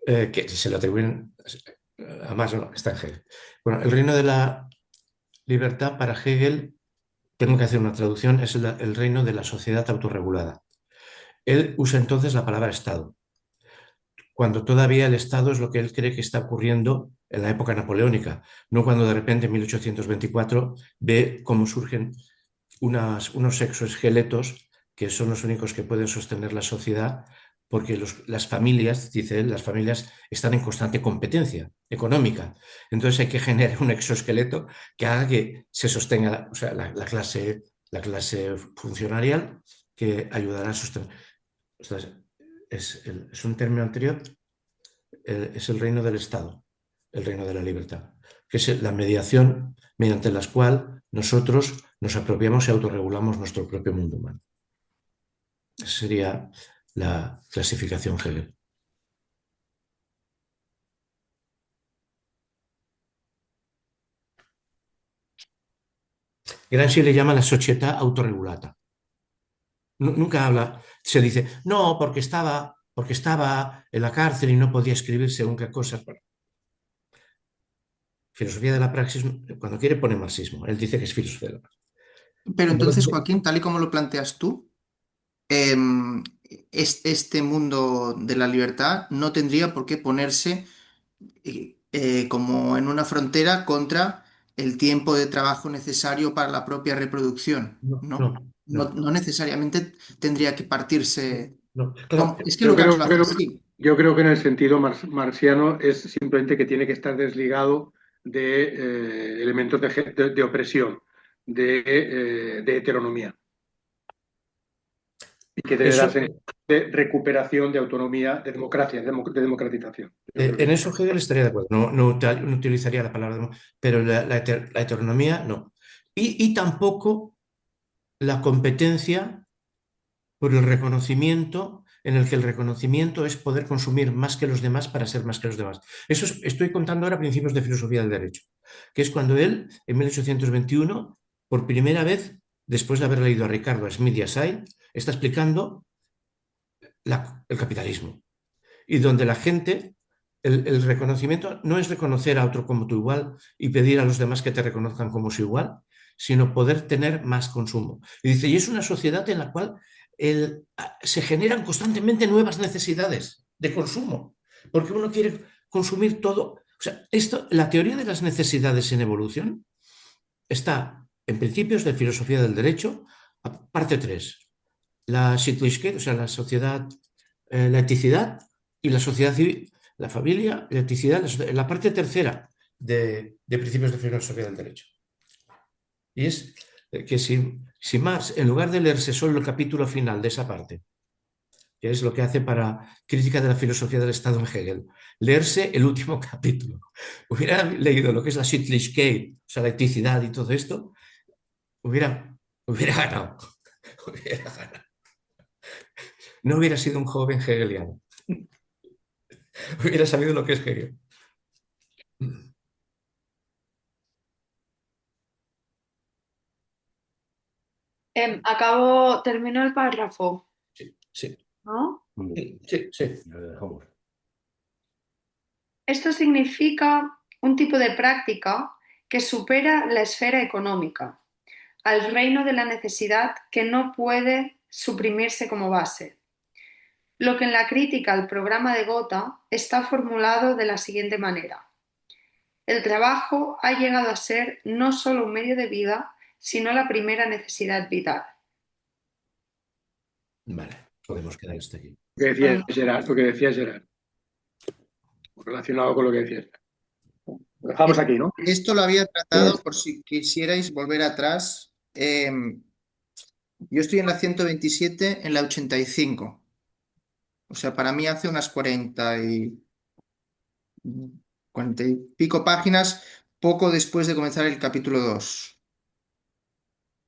que se lo atribuyen a más, no, está en Hegel. Bueno, el reino de la libertad para Hegel, tengo que hacer una traducción, es el reino de la sociedad autorregulada. Él usa entonces la palabra Estado, cuando todavía el Estado es lo que él cree que está ocurriendo en la época napoleónica, no cuando de repente en 1824 ve cómo surgen unos exoesqueletos que son los únicos que pueden sostener la sociedad, porque las familias, dice él, las familias están en constante competencia económica. Entonces hay que generar un exoesqueleto que haga que se sostenga, o sea, la clase funcionarial que ayudará a sostener. O sea, es un término anterior, es el reino del Estado, el reino de la libertad, que es la mediación mediante la cual nosotros nos apropiamos y autorregulamos nuestro propio mundo humano. Esa sería la clasificación Hegel. Gramsci le llama la società autorregulata. Nunca habla, se dice, no, porque estaba en la cárcel y no podía escribir según qué cosas. Bueno, filosofía de la praxis, cuando quiere pone marxismo. Él dice que es filosofía de la praxis. Pero entonces, Joaquín, tal y como lo planteas tú, este mundo de la libertad no tendría por qué ponerse como en una frontera contra el tiempo de trabajo necesario para la propia reproducción, No, ¿no? no, No, no, no necesariamente tendría que partirse. no. Claro, Es que Yo Lukács creo, lo hace así. yo creo que en el sentido marxiano es simplemente que tiene que estar desligado de elementos de opresión, de heteronomía, y que debe eso, darse de recuperación de autonomía, de democracia, de democratización. Yo creo que en es. eso Hegel estaría de acuerdo. No utilizaría la palabra, pero la heteronomía no. Y tampoco la competencia por el reconocimiento, en el que el reconocimiento es poder consumir más que los demás para ser más que los demás. Eso estoy contando ahora principios de filosofía del derecho, que es cuando él, en 1821, por primera vez, después de haber leído a Ricardo, a Smith y a Say, está explicando el capitalismo. Y donde la gente, el reconocimiento no es reconocer a otro como tu igual y pedir a los demás que te reconozcan como su igual, sino poder tener más consumo. Y dice, y es una sociedad en la cual se generan constantemente nuevas necesidades de consumo, porque uno quiere consumir todo. O sea, la teoría de las necesidades en evolución está en Principios de Filosofía del Derecho, parte 3, la Sittlichkeit, o sea, la sociedad, la eticidad y la sociedad civil, la familia, la eticidad, la parte tercera de Principios de Filosofía del Derecho. Y es que si Marx, en lugar de leerse solo el capítulo final de esa parte, que es lo que hace para Crítica de la Filosofía del Estado en Hegel, leerse el último capítulo, hubiera leído lo que es la Sittlichkeit, o sea, la eticidad y todo esto, hubiera ganado. Hubiera ganado. No hubiera sido un joven hegeliano. Hubiera sabido lo que es Hegel. Termino el párrafo, Sí, sí, ¿no? sí, sí. Lo dejamos. Esto significa un tipo de práctica que supera la esfera económica, al reino de la necesidad que no puede suprimirse como base. Lo que en la crítica al programa de Gotha está formulado de la siguiente manera. El trabajo ha llegado a ser no solo un medio de vida, sino la primera necesidad vital. Vale, podemos quedar hasta aquí. Lo que decía Gerard, relacionado con lo que decías. Lo dejamos aquí, ¿no? Esto lo había tratado por si quisierais volver atrás. Yo estoy en la 127, en la 85. O sea, para mí hace unas 40 y pico páginas, poco después de comenzar el capítulo 2.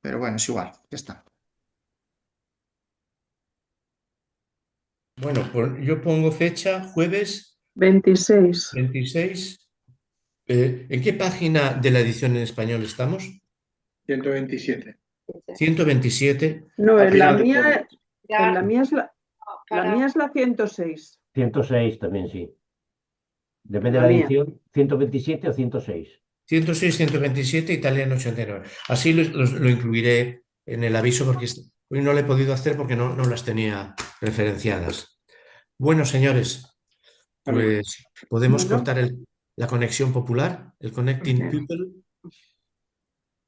Pero bueno, es igual, ya está. Bueno, yo pongo fecha jueves 26. 26. ¿En qué página de la edición en español estamos? 127. 127. No, Al en la final del mía, Ya, en la mía es la para- mía es la 106. 106 también, sí. Depende de La la mía. edición, 127 o 106. 106, 127, italiano 89. Así lo incluiré en el aviso porque hoy no lo he podido hacer porque no las tenía referenciadas. Bueno, señores, Vale. pues podemos Bueno. cortar la conexión popular, el Connecting Bien. People,